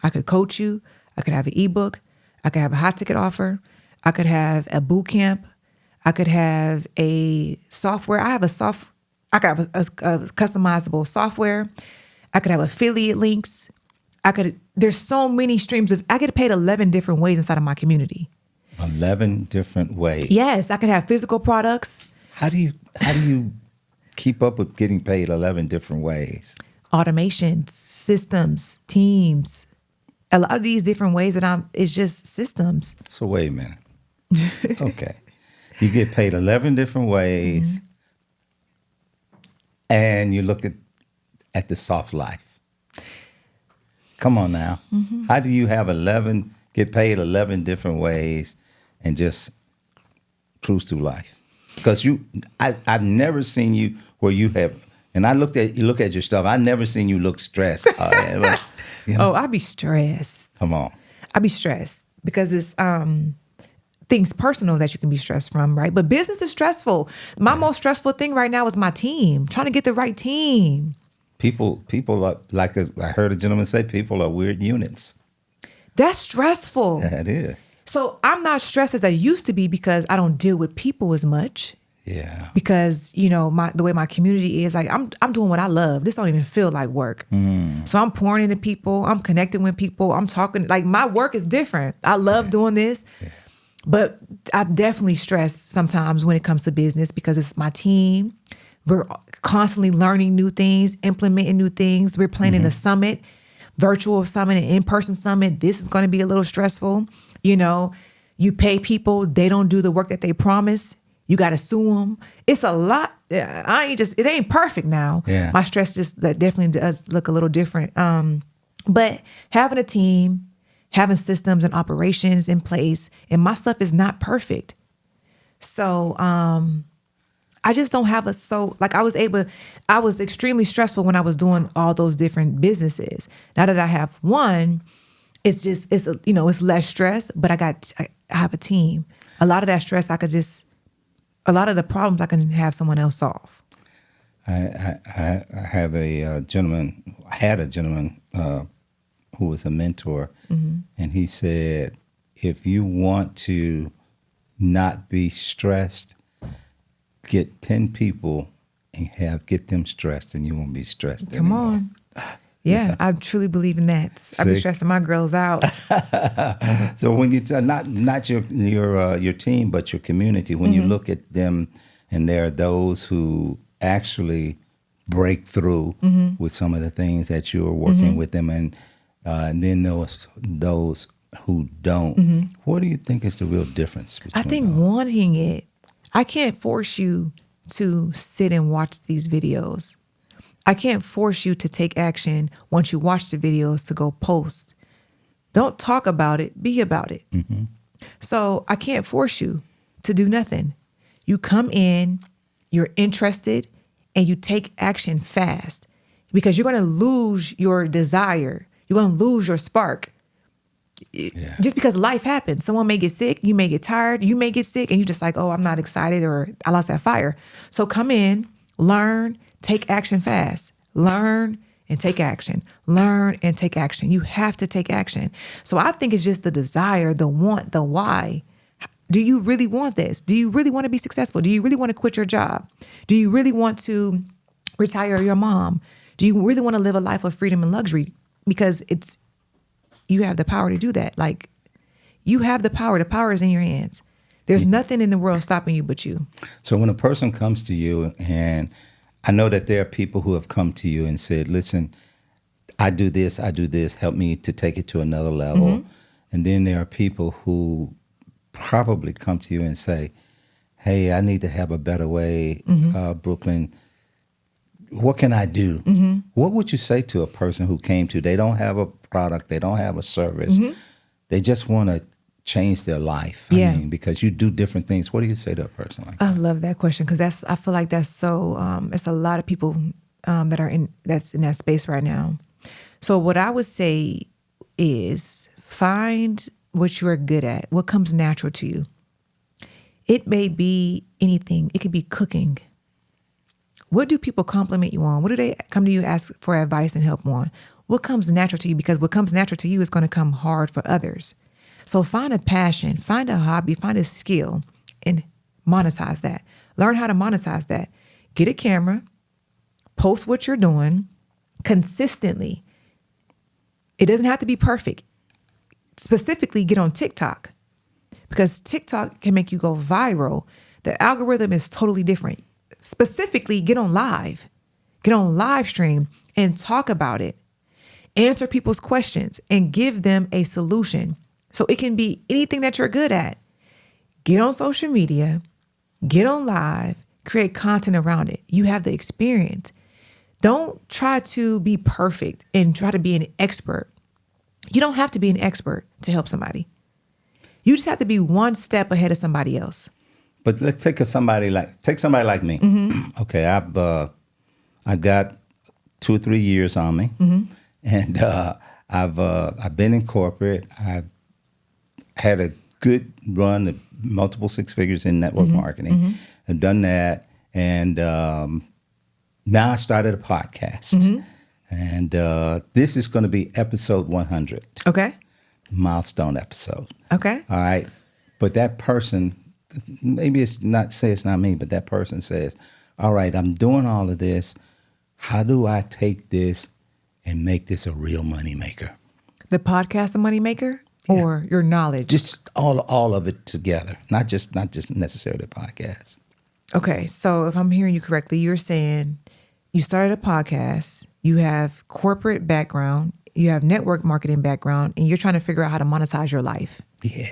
I could coach you. I could have an ebook. I could have a high ticket offer. I could have a boot camp. I could have a software. I could have a customizable software. I could have affiliate links. There's so many streams I get paid 11 different ways inside of my community. 11 different ways. Yes, I could have physical products. How do you keep up with getting paid 11 different ways? Automations, systems, teams. A lot of these different ways it's just systems. So wait a minute. Okay. You get paid 11 different ways, and you look at the soft life. Come on now. How do you have get paid 11 different ways and just cruise through life? Because I've never seen you where you have, and look at your stuff, I've never seen you look stressed. Oh, I'd be stressed. Come on. I'd be stressed because it's things personal that you can be stressed from, right? But business is stressful. My most stressful thing right now is my team, trying to get the right team. People are like I heard a gentleman say, people are weird units. That's stressful. That is. So I'm not stressed as I used to be because I don't deal with people as much. Yeah. Because, you know, the way my community is, like, I'm doing what I love. This don't even feel like work. So I'm pouring into people. I'm connecting with people. I'm talking, like, my work is different. I love doing this. Yeah. But I'm definitely stressed sometimes when it comes to business because it's my team. We're constantly learning new things, implementing new things. We're planning a summit, virtual summit, and in-person summit. This is going to be a little stressful. You know, you pay people, they don't do the work that they promise. You got to sue them. It's a lot. It ain't perfect now. Yeah. My stress just that definitely does look a little different. But having a team, having systems and operations in place, and my stuff is not perfect. So I just don't have I was extremely stressful when I was doing all those different businesses. Now that I have one, it's less stress, but I have a team. A lot of that stress a lot of the problems I can have someone else solve. I have a gentleman, I had a gentleman who was a mentor, and he said, if you want to not be stressed, get 10 people and get them stressed, and you won't be stressed Come anymore. on. Yeah, I truly believe in that. I be stressing my girls out. So when you not your team, but your community, when you look at them, and there are those who actually break through with some of the things that you are working with them, and then those who don't. What do you think is the real difference between I think those? wanting it, I can't force you to sit and watch these videos. I can't force you to take action once you watch the videos to go post. Don't talk about it, be about it. So I can't force you to do nothing. You come in, you're interested, and you take action fast because you're going to lose your desire. You're going to lose your spark. Yeah. Just because life happens. Someone may get sick, you may get tired, you may get sick, and you're just like, oh, I'm not excited, or I lost that fire. So come in, learn, take action fast. Learn and take action. Learn and take action. You have to take action. So I think it's just the desire, the want, the why. Do you really want this? Do you really want to be successful? Do you really want to quit your job? Do you really want to retire your mom? Do you really want to live a life of freedom and luxury? Because you have the power to do that. Like, you have the power. The power is in your hands. There's nothing in the world stopping you but you. So when a person comes to you, and I know that there are people who have come to you and said, listen, I do this, help me to take it to another level. And then there are people who probably come to you and say, hey, I need to have a better way, Brooklynn. What can I do? What would you say to a person who came to, they don't have a product, they don't have a service, they just want to change their life? I mean, because you do different things. What do you say to a person like that? I love that question because I feel like that's so, it's a lot of people that's in that space right now. So what I would say is find what you're good at, what comes natural to you. It may be anything. It could be cooking. What do people compliment you on? What do they come to you ask for advice and help on? What comes natural to you? Because what comes natural to you is going to come hard for others. So find a passion, find a hobby, find a skill, and monetize that. Learn how to monetize that. Get a camera, post what you're doing consistently. It doesn't have to be perfect. Specifically, get on TikTok because TikTok can make you go viral. The algorithm is totally different. Specifically, get on live stream and talk about it. Answer people's questions and give them a solution. So it can be anything that you're good at. Get on social media, get on live, create content around it. You have the experience. Don't try to be perfect and try to be an expert. You don't have to be an expert to help somebody. You just have to be one step ahead of somebody else. But let's take somebody like me. Okay, I've got 2 or 3 years on me, and I've been in corporate. I've had a good run of multiple six figures in network marketing. I've done that. And now I started a podcast. And this is going to be episode 100. Okay. Milestone episode. Okay. All right. But that person, maybe it's not me, but that person says, all right, I'm doing all of this. How do I take this and make this a real money maker? The podcast, a money maker, or your knowledge? Just all of it together, not just necessarily the podcast. Okay, so if I'm hearing you correctly, you're saying you started a podcast, you have corporate background, you have network marketing background, and you're trying to figure out how to monetize your life. Yeah.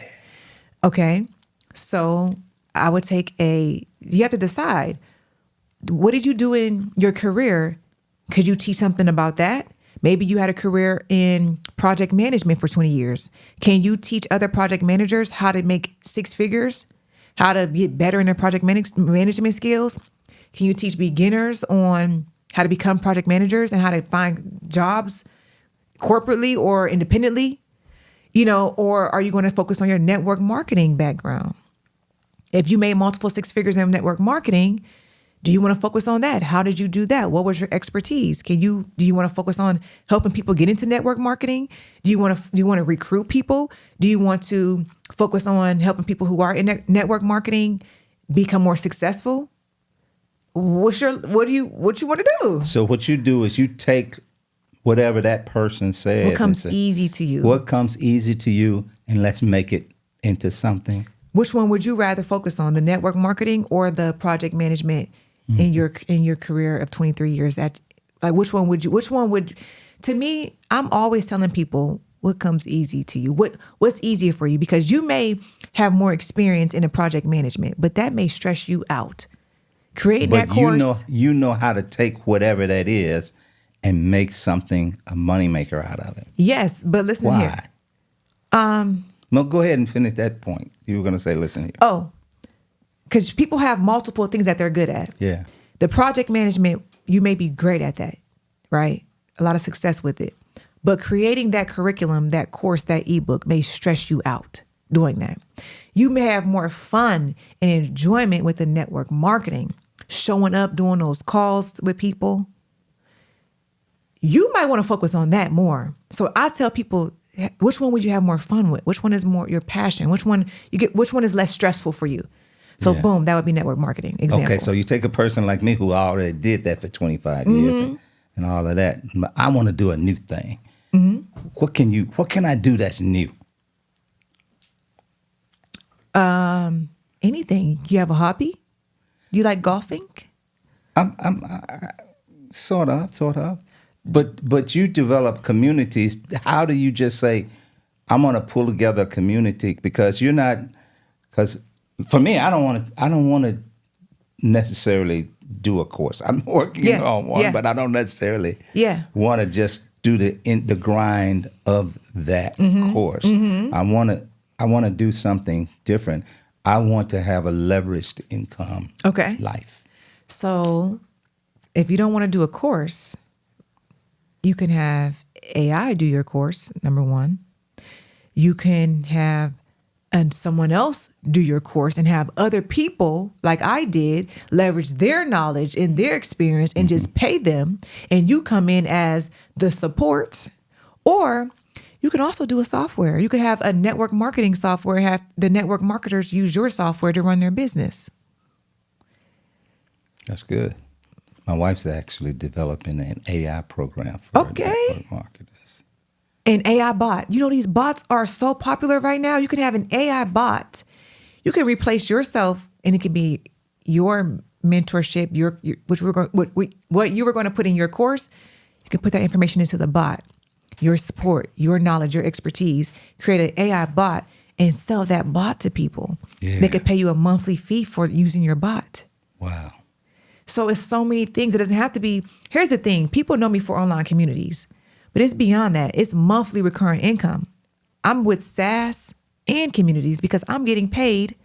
Okay, so I would you have to decide, what did you do in your career? Could you teach something about that? Maybe you had a career in project management for 20 years. Can you teach other project managers how to make six figures? How to get better in their project management skills? Can you teach beginners on how to become project managers and how to find jobs corporately or independently? Or are you going to focus on your network marketing background? If you made multiple six figures in network marketing, do you want to focus on that? How did you do that? What was your expertise? Do you want to focus on helping people get into network marketing? Do you want to recruit people? Do you want to focus on helping people who are in network marketing become more successful? What do you want to do? So what you do is you take whatever that person says. What comes easy to you? What comes easy to you, and let's make it into something. Which one would you rather focus on, the network marketing or the project management in your career of 23 years? Which one would, to me, I'm always telling people what comes easy to you. What's easier for you? Because you may have more experience in a project management, but that may stress you out. Creating that course. You know how to take whatever that is and make something a moneymaker out of it. Yes, but listen here. Why? No, go ahead and finish that point. You were going to say, listen here. Oh, because people have multiple things that they're good at. Yeah. The project management, you may be great at that, right? A lot of success with it. But creating that curriculum, that course, that ebook may stress you out doing that. You may have more fun and enjoyment with the network marketing, showing up, doing those calls with people. You might want to focus on that more. So I tell people, which one would you have more fun with? Which one is more your passion? Which one is less stressful for you? So boom, that would be network marketing. Example. Okay, so you take a person like me who already did that for 25 years and all of that. I want to do a new thing. What can I do that's new? Anything. Do you have a hobby? Do you like golfing? I sort of. But you develop communities. How do you just say, I'm going to pull together a community? Because for me, I don't want to necessarily do a course. I'm working on one, but I don't necessarily want to just do the grind of that course. I want to do something different. I want to have a leveraged income life. So if you don't want to do a course, you can have AI do your course, number one. You can have someone else do your course and have other people, like I did, leverage their knowledge and their experience and just pay them. And you come in as the support. Or you can also do a software. You could have a network marketing software, have the network marketers use your software to run their business. That's good. My wife's actually developing an AI program for network marketers. An AI bot. You know, these bots are so popular right now. You can have an AI bot. You can replace yourself, and it can be your mentorship, what you were going to put in your course. You can put that information into the bot, your support, your knowledge, your expertise. Create an AI bot and sell that bot to people. Yeah. They could pay you a monthly fee for using your bot. Wow. So it's so many things. It doesn't have to be. Here's the thing. People know me for online communities, but it's beyond that. It's monthly recurring income. I'm with SaaS and communities because I'm getting paid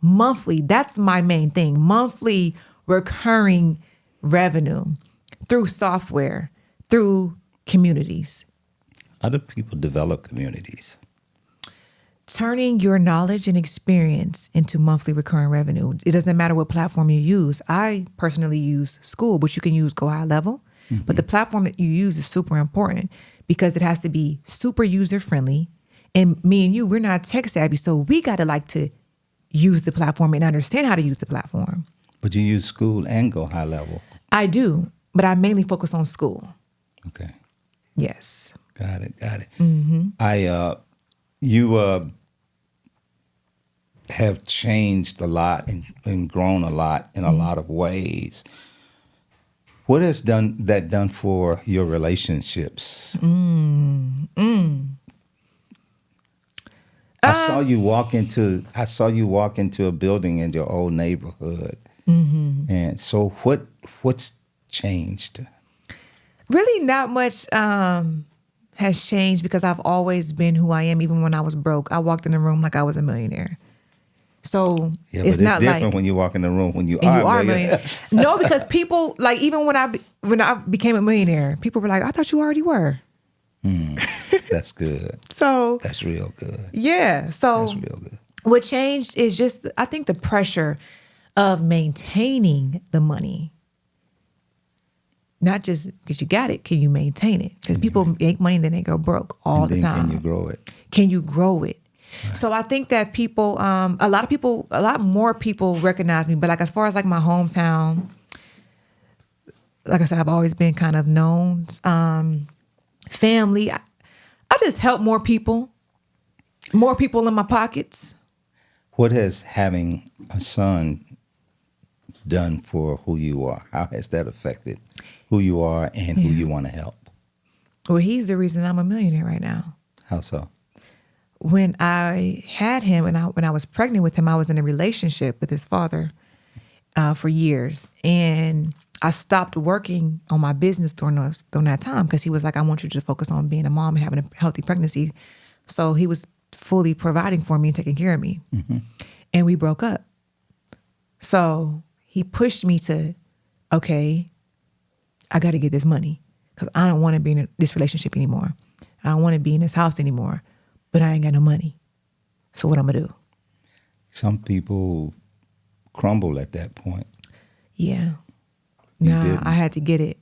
monthly. That's my main thing. Monthly recurring revenue through software, through communities. How do people develop communities? turning your knowledge and experience into monthly recurring revenue. It doesn't matter what platform you use. I personally use School, but you can use Go High Level. But the platform that you use is super important because it has to be super user friendly. And me and you, we're not tech savvy, so we got to like to use the platform and understand how to use the platform. But you use School and Go High Level. I do, but I mainly focus on School. Okay. Yes. Got it. You have changed a lot and grown a lot in a lot of ways. What has that done for your relationships? I saw you walk into a building in your old neighborhood, and so what's changed? Really, not much has changed because I've always been who I am. Even when I was broke, I walked in the room like I was a millionaire. So it's not different like when you walk in the room when you are a millionaire. No, because people like even when I became a millionaire, people were like, "I thought you already were." That's good. So that's real good. Yeah. So that's real good. What changed is just I think the pressure of maintaining the money. Not just because you got it, can you maintain it? Because people make money, then they go broke all the time. Can you grow it? Can you grow it? Right. So I think that people, a lot more people recognize me. But like as far as like my hometown, like I said, I've always been kind of known. Family, I just help more people in my pockets. What has having a son done for who you are? How has that affected who you are and who you want to help? Well, he's the reason I'm a millionaire right now. How so? When I had him and when I was pregnant with him, I was in a relationship with his father for years. And I stopped working on my business during that time because he was like, I want you to focus on being a mom and having a healthy pregnancy. So he was fully providing for me and taking care of me. And we broke up. So he pushed me to, okay, I got to get this money because I don't want to be in this relationship anymore. I don't want to be in this house anymore, but I ain't got no money. So what I'm going to do? Some people crumble at that point. Yeah. Nah, I had to get it.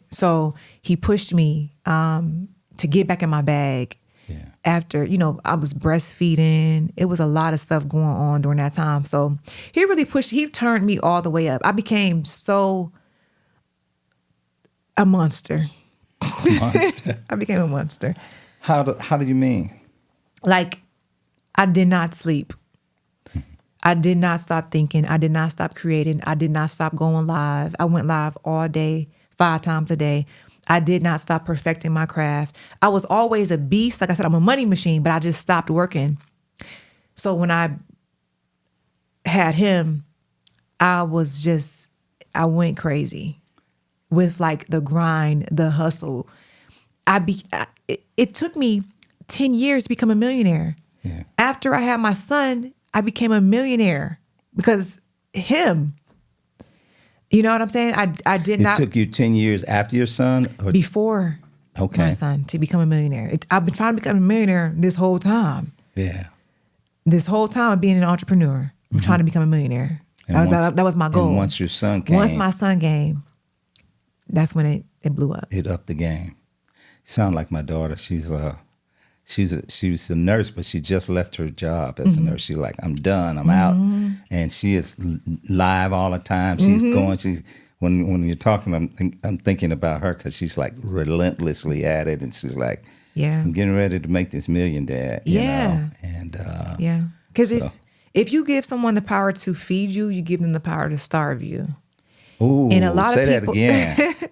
So he pushed me to get back in my bag. Yeah. After, I was breastfeeding. It was a lot of stuff going on during that time. So he turned me all the way up. I became a monster. I became a monster. How do you mean? Like, I did not sleep. I did not stop thinking. I did not stop creating. I did not stop going live. I went live all day, 5 times a day. I did not stop perfecting my craft. I was always a beast. Like I said, I'm a money machine, but I just stopped working. So when I had him, I went crazy with like the grind, the hustle. It took me 10 years to become a millionaire. Yeah. After I had my son, I became a millionaire because him. You know what I'm saying? I did not. It took you 10 years after your son? Or? Before my son to become a millionaire. I've been trying to become a millionaire this whole time. Yeah. This whole time of being an entrepreneur. I'm trying to become a millionaire. That was my goal. And once your son came. Once my son came, that's when it blew up. It upped the game. You sound like my daughter. She was a nurse, but she just left her job as a nurse. She's like, I'm done. I'm out. And she is live all the time. She's going. When you're talking, I'm thinking about her because she's like relentlessly at it, and she's like, yeah, I'm getting ready to make this $1 million, Dad. You know? And yeah, because if you give someone the power to feed you, you give them the power to starve you. Ooh, and a lot say of people, that again.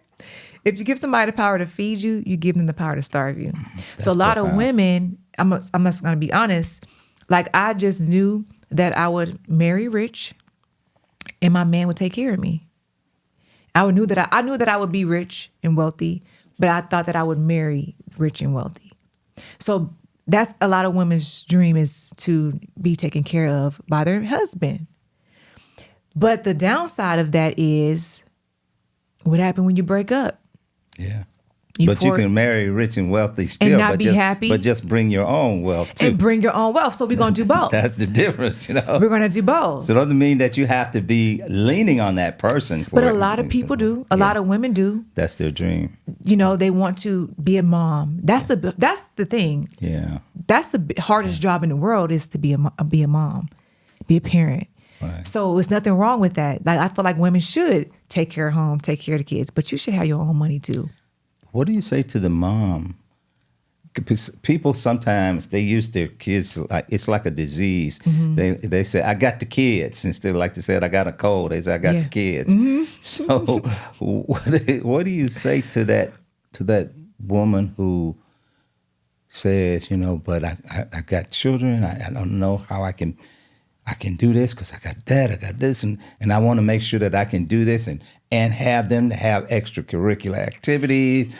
If you give somebody the power to feed you, you give them the power to starve you. That's so a lot profound. of women, I'm just going to be honest, like I just knew that I would marry rich and my man would take care of me. I knew that I would be rich and wealthy, but I thought that I would marry rich and wealthy. So that's a lot of women's dream, is to be taken care of by their husband. But the downside of that is, what happened when you break up? Yeah. But you can marry rich and wealthy still, and not but be happy. But just bring your own wealth too. And bring your own wealth. So we're gonna do both. That's the difference, We're gonna do both. So it doesn't mean that you have to be leaning on that person for but it. a lot of people do. A lot of women do. That's their dream. They want to be a mom. That's the thing. Yeah. That's the hardest job in the world, is to be a mom, be a parent. Right. So there's nothing wrong with that. Like, I feel like women should take care of home, take care of the kids, but you should have your own money too. What do you say to the mom? Because people sometimes, they use their kids like it's like a disease. Mm-hmm. They say, I got the kids, instead of like they said, I got a cold. They say, I got the kids. Mm-hmm. So what do you say to that woman who says, but I got children. I don't know how I can do this because I got that, I got this, and I want to make sure that I can do this and have them to have extracurricular activities,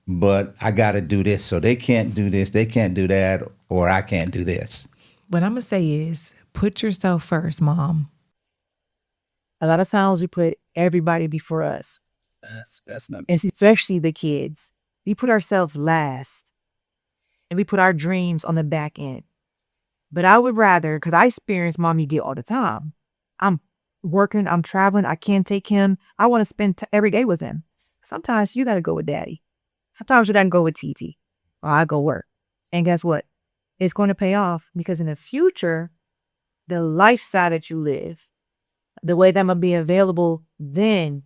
but I got to do this, so they can't do this, they can't do that, or I can't do this. What I'm going to say is, put yourself first, mom. A lot of times we put everybody before us. That's not. And especially the kids. We put ourselves last. And we put our dreams on the back end. But I would rather, because I experience mommy guilt all the time. I'm working, I'm traveling, I can't take him. I want to spend every day with him. Sometimes you got to go with daddy. Sometimes you got to go with TT. Or I go work. And guess what? It's going to pay off, because in the future, the lifestyle that you live, the way that I'm going to be available then,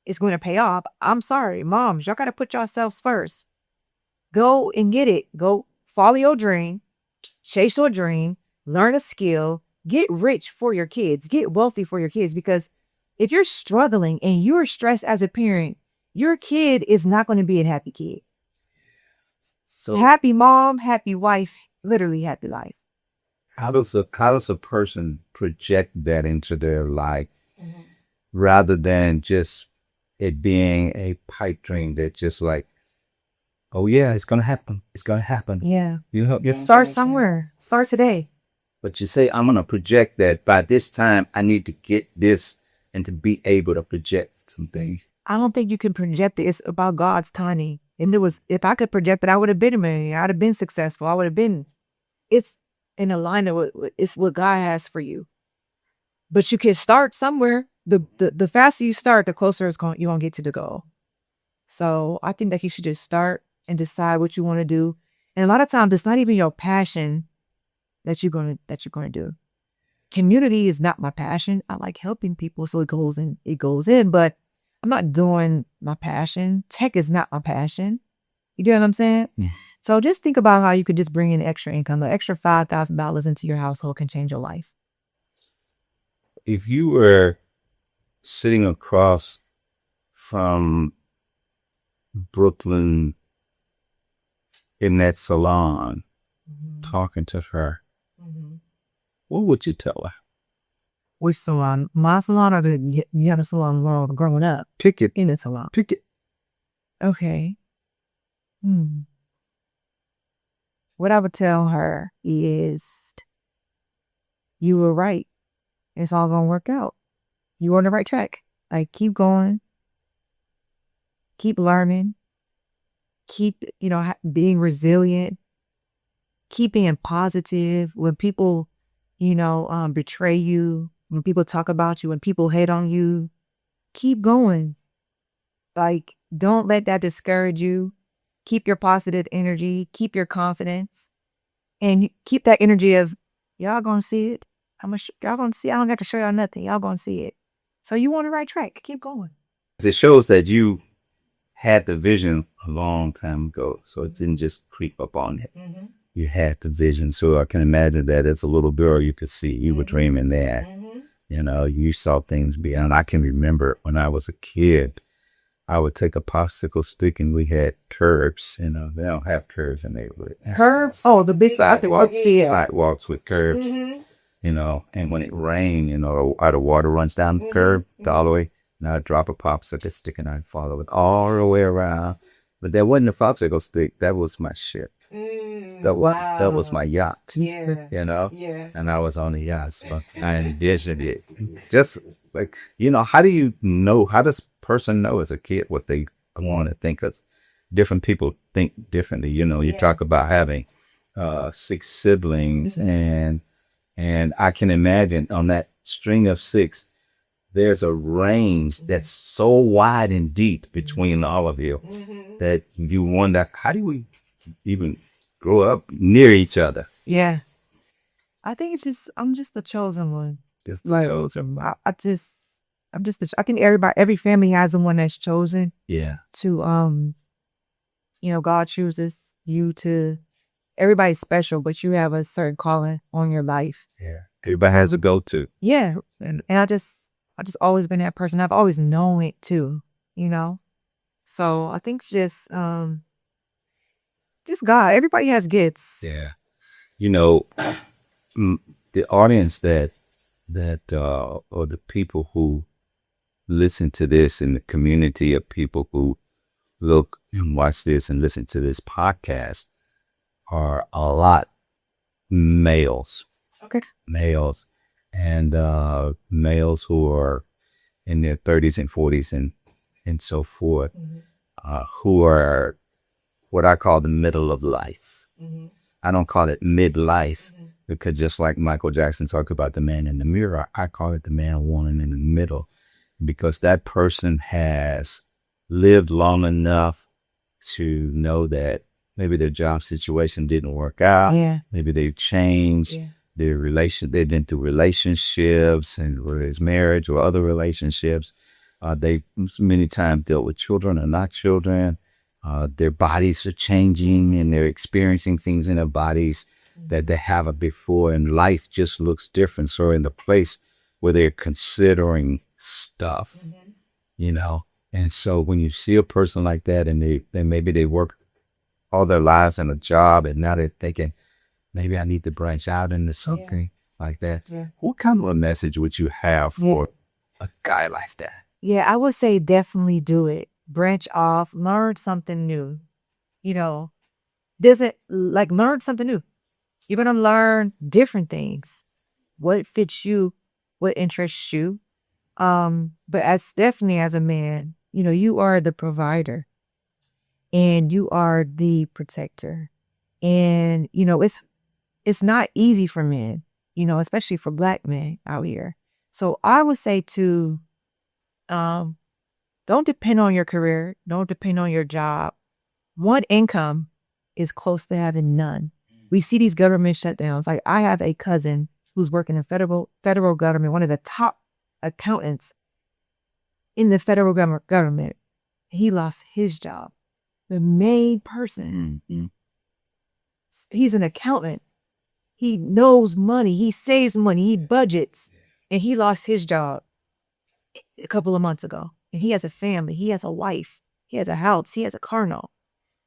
is going to pay off. I'm sorry, moms, y'all got to put yourselves first. Go and get it. Go follow your dream. Chase your dream, learn a skill, get rich for your kids, get wealthy for your kids. Because if you're struggling and you're stressed as a parent, your kid is not going to be a happy kid. So happy mom, happy wife, literally happy life. How does a person project that into their life rather than just it being a pipe dream that just like, oh yeah, it's gonna happen. It's gonna happen. Yeah. You Start somewhere. Start today. But you say, I'm gonna project that by this time I need to get this, and to be able to project some things. I don't think you can project it. It's about God's timing. And if I could project it, I would have been a millionaire. I'd have been successful. I would have been. It's in alignment with it's what God has for you. But you can start somewhere. The faster you start, the closer you're gonna get to the goal. So I think that you should just start and decide what you want to do. And a lot of times it's not even your passion that you're gonna do. Community is not my passion. I like helping people, so it goes in, but I'm not doing my passion. Tech is not my passion. You get what I'm saying? Yeah. So just think about how you could just bring in extra income. The extra $5,000 into your household can change your life. If you were sitting across from Brooklyn in that salon, talking to her, what would you tell her? Which salon? My salon or the other salon growing up? Pick it. In the salon. Pick it. Okay. What I would tell her is, you were right. It's all going to work out. You're on the right track. Like, keep going. Keep learning. Keep, being resilient. Keep being positive. When people, betray you, when people talk about you, when people hate on you, keep going. Like, don't let that discourage you. Keep your positive energy. Keep your confidence. And keep that energy of, y'all gonna see it. Y'all gonna see it. I don't have to show y'all nothing. Y'all gonna see it. So you on the right track. Keep going. It shows that you had the vision a long time ago. So it didn't just creep up on it. You had the vision. So I can imagine that as a little girl, you could see you were dreaming that. You saw things beyond. I can remember when I was a kid, I would take a popsicle stick and we had curbs. They don't have curbs in the neighborhood. Curbs? Oh, the big sidewalks. Yeah. Sidewalks with curbs. And when it rained, all the water runs down the curb all the way. And I'd drop a popsicle stick and I'd follow it all the way around. But that wasn't a popsicle stick. That was my ship. That was my yacht. Yeah. And I was on the yacht. So I envisioned it. Just like, how do you know? How does a person know as a kid what they want to think? Because different people think differently. You know, you talk about having 6 siblings, and I can imagine on that string of 6, there's a range that's so wide and deep between all of you that you wonder, how do we even grow up near each other? Yeah. I think it's just, I'm just the chosen one. Just Like, chosen. I'm just, I think every family has the one that's chosen Yeah. to, God chooses you to, everybody's special, but you have a certain calling on your life. Yeah. Everybody has a go-to. Yeah. And I just always been that person. I've always known it too, So I think just God, everybody has gifts. Yeah. You know, the audience that or the people who listen to this, in the community of people who look and watch this and listen to this podcast, are a lot males. Okay. Males. And males who are in their 30s and 40s and so forth, who are what I call the middle of life. I don't call it midlife, because just like Michael Jackson talked about the man in the mirror, I call it the man, woman in the middle, because that person has lived long enough to know that maybe their job situation didn't work out. Yeah. Maybe they've changed. Yeah. They've been through relationships, and whether it's marriage or other relationships, they many times dealt with children or not children. Their bodies are changing, and they're experiencing things in their bodies that they haven't before, and life just looks different. So in the place where they're considering stuff, and so when you see a person like that, and they maybe they work all their lives in a job, and now they're thinking, maybe I need to branch out into something like that. Yeah. What kind of a message would you have for a guy like that? Yeah, I would say definitely do it. Branch off, learn something new. Learn something new. You're going to learn different things. What fits you, what interests you. But as a man, you are the provider and you are the protector. And, it's not easy for men, especially for Black men out here. So I would say don't depend on your career. Don't depend on your job. One income is close to having none. We see these government shutdowns. Like, I have a cousin who's working in federal government, one of the top accountants in the federal government. He lost his job. The main person. Mm-hmm. He's an accountant. He knows money. He saves money. He budgets. And he lost his job a couple of months ago. And he has a family. He has a wife. He has a house. He has a car note.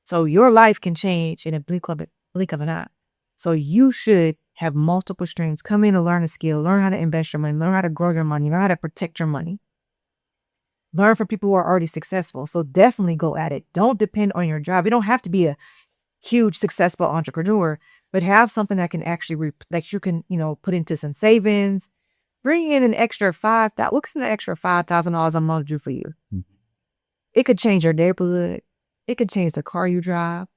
So your life can change in a blink of an eye. So you should have multiple streams. Come in and learn a skill. Learn how to invest your money. Learn how to grow your money. Learn how to protect your money. Learn from people who are already successful. So definitely go at it. Don't depend on your job. You don't have to be a huge successful entrepreneur, but have something that can actually that you can put into some savings. Bring in an extra $5,000. Look for the extra $5,000 a month do for you. Mm-hmm. It could change your neighborhood. It could change the car you drive.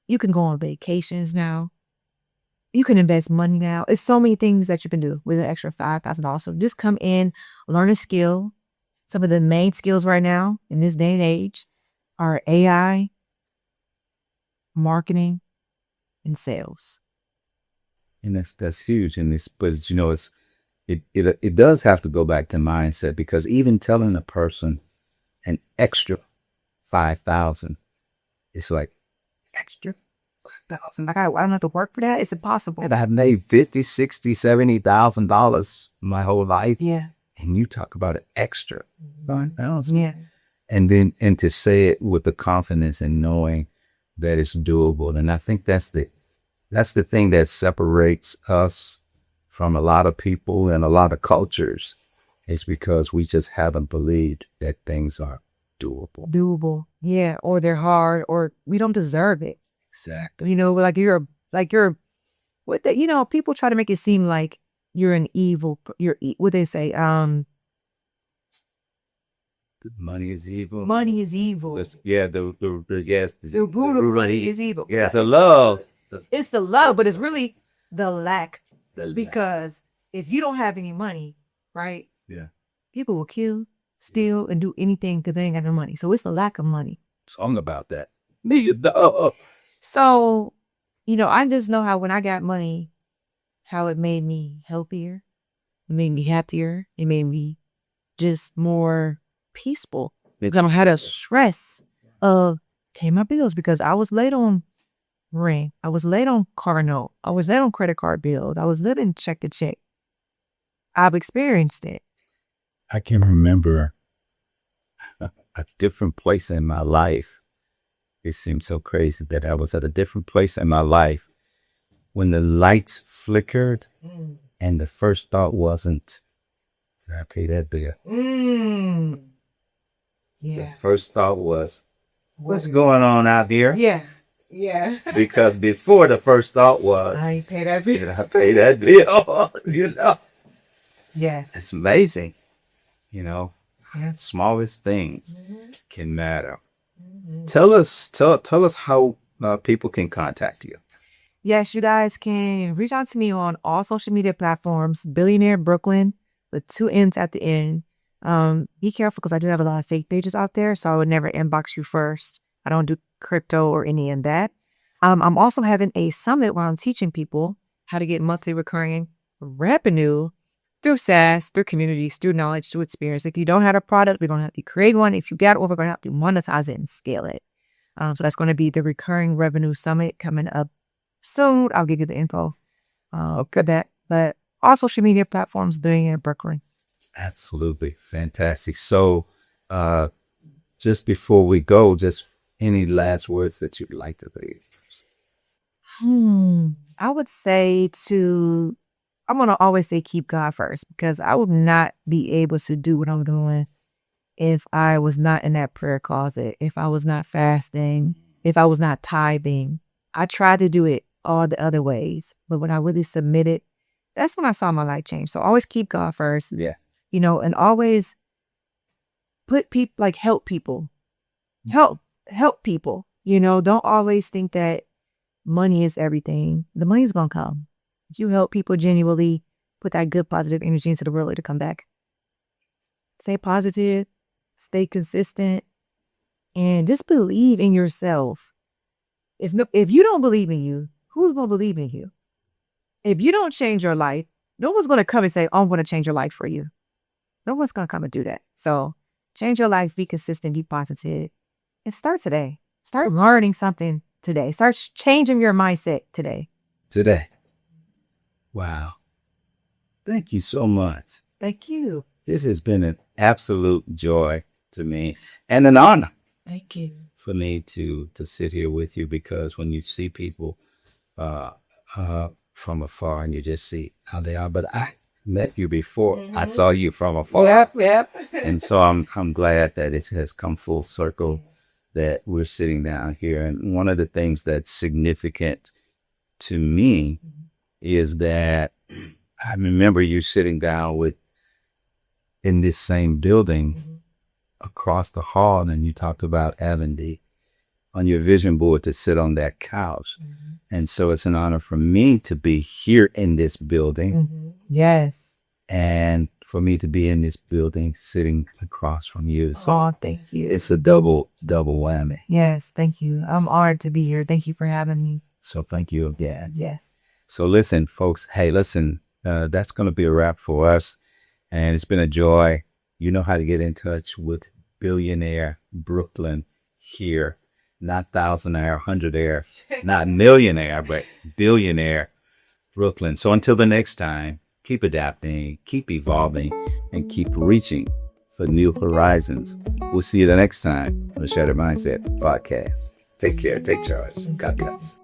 You can go on vacations now. You can invest money now. It's so many things that you can do with an extra $5,000. So just come in, learn a skill. Some of the main skills right now in this day and age are AI, marketing, and sales. And that's huge. And it does have to go back to mindset, because even telling a person an extra 5,000, it's like, extra 5,000. Like, I don't have to work for that. It's impossible. And I've made $50,000, $60,000, $70,000 my whole life. Yeah. And you talk about an extra 5,000. Yeah. And to say it with the confidence and knowing that it's doable. And I think that's the thing that separates us from a lot of people and a lot of cultures, is because we just haven't believed that things are doable. Yeah. Or they're hard, or we don't deserve it. Exactly. People try to make it seem like you're an evil, what they say, Money is evil. Money is evil. Yeah, the root of money is evil. Yeah, the love. It's the love, but it's really the lack. The lack. Because if you don't have any money, right? Yeah. People will kill, steal, and do anything because they ain't got no money. So it's the lack of money. Song about that. No. So, I just know how when I got money, how it made me healthier. It made me happier. It made me just more peaceful. Because I don't have the stress of paying my bills because I was late on rent. I was late on car note. I was late on credit card bills. I was living check to check. I've experienced it. I can remember a different place in my life. It seems so crazy that I was at a different place in my life when the lights flickered and the first thought wasn't, did I pay that bill? Yeah. The first thought was, what's going on out there? Yeah. Yeah. Because before the first thought was, I ain't pay that bill. did I pay that bill? Yes. It's amazing. Yes. Smallest things can matter. Tell us how people can contact you. Yes, you guys can reach out to me on all social media platforms, Billionaire Brooklyn with 2 N's at the end. Be careful because I do have a lot of fake pages out there, so I would never inbox you first. I don't do crypto or any of that. I'm also having a summit where I'm teaching people how to get monthly recurring revenue through SaaS, through communities, through knowledge, through experience. If you don't have a product, we don't have to create one. If you got it, we're going to help you monetize it and scale it. So that's going to be the Recurring Revenue Summit coming up soon. I'll give you the info for that. But all social media platforms, Billionaire Brooklyn. Absolutely. Fantastic. So just before we go, just any last words that you'd like to leave? I would say I'm going to always say keep God first because I would not be able to do what I'm doing if I was not in that prayer closet, if I was not fasting, if I was not tithing. I tried to do it all the other ways, but when I really submitted, that's when I saw my life change. So always keep God first. Yeah. And always put people, help people. Help people. Don't always think that money is everything. The money's going to come. If you help people genuinely, put that good, positive energy into the world, it'll come back. Stay positive, stay consistent, and just believe in yourself. If you don't believe in you, who's going to believe in you? If you don't change your life, no one's going to come and say, oh, I'm going to change your life for you. No one's going to come and do that. So change your life, be consistent, be positive, and start today. Start learning something today. Start changing your mindset today. Wow. Thank you so much. Thank you. This has been an absolute joy to me and an honor. Thank you. For me to sit here with you, because when you see people from afar and you just see how they are, but I met you before. I saw you from afar. Yep. And so I'm glad that it has come full circle that we're sitting down here. And one of the things that's significant to me is that I remember you sitting down in this same building across the hall, and you talked about having on your vision board to sit on that couch. And so it's an honor for me to be here in this building. Yes. And for me to be in this building sitting across from you. So thank you. it's a double whammy. Yes, thank you. I'm honored to be here. Thank you for having me. So thank you again. Yes. So listen, folks. Hey, listen, that's going to be a wrap for us. And it's been a joy. You know how to get in touch with Billionaire Brooklyn here. Not thousandaire, hundredaire, not millionaire, but Billionaire Brooklyn. So until the next time, keep adapting, keep evolving, and keep reaching for new horizons. We'll see you the next time on the Shattered Mindset Podcast. Take care. Take charge. God bless.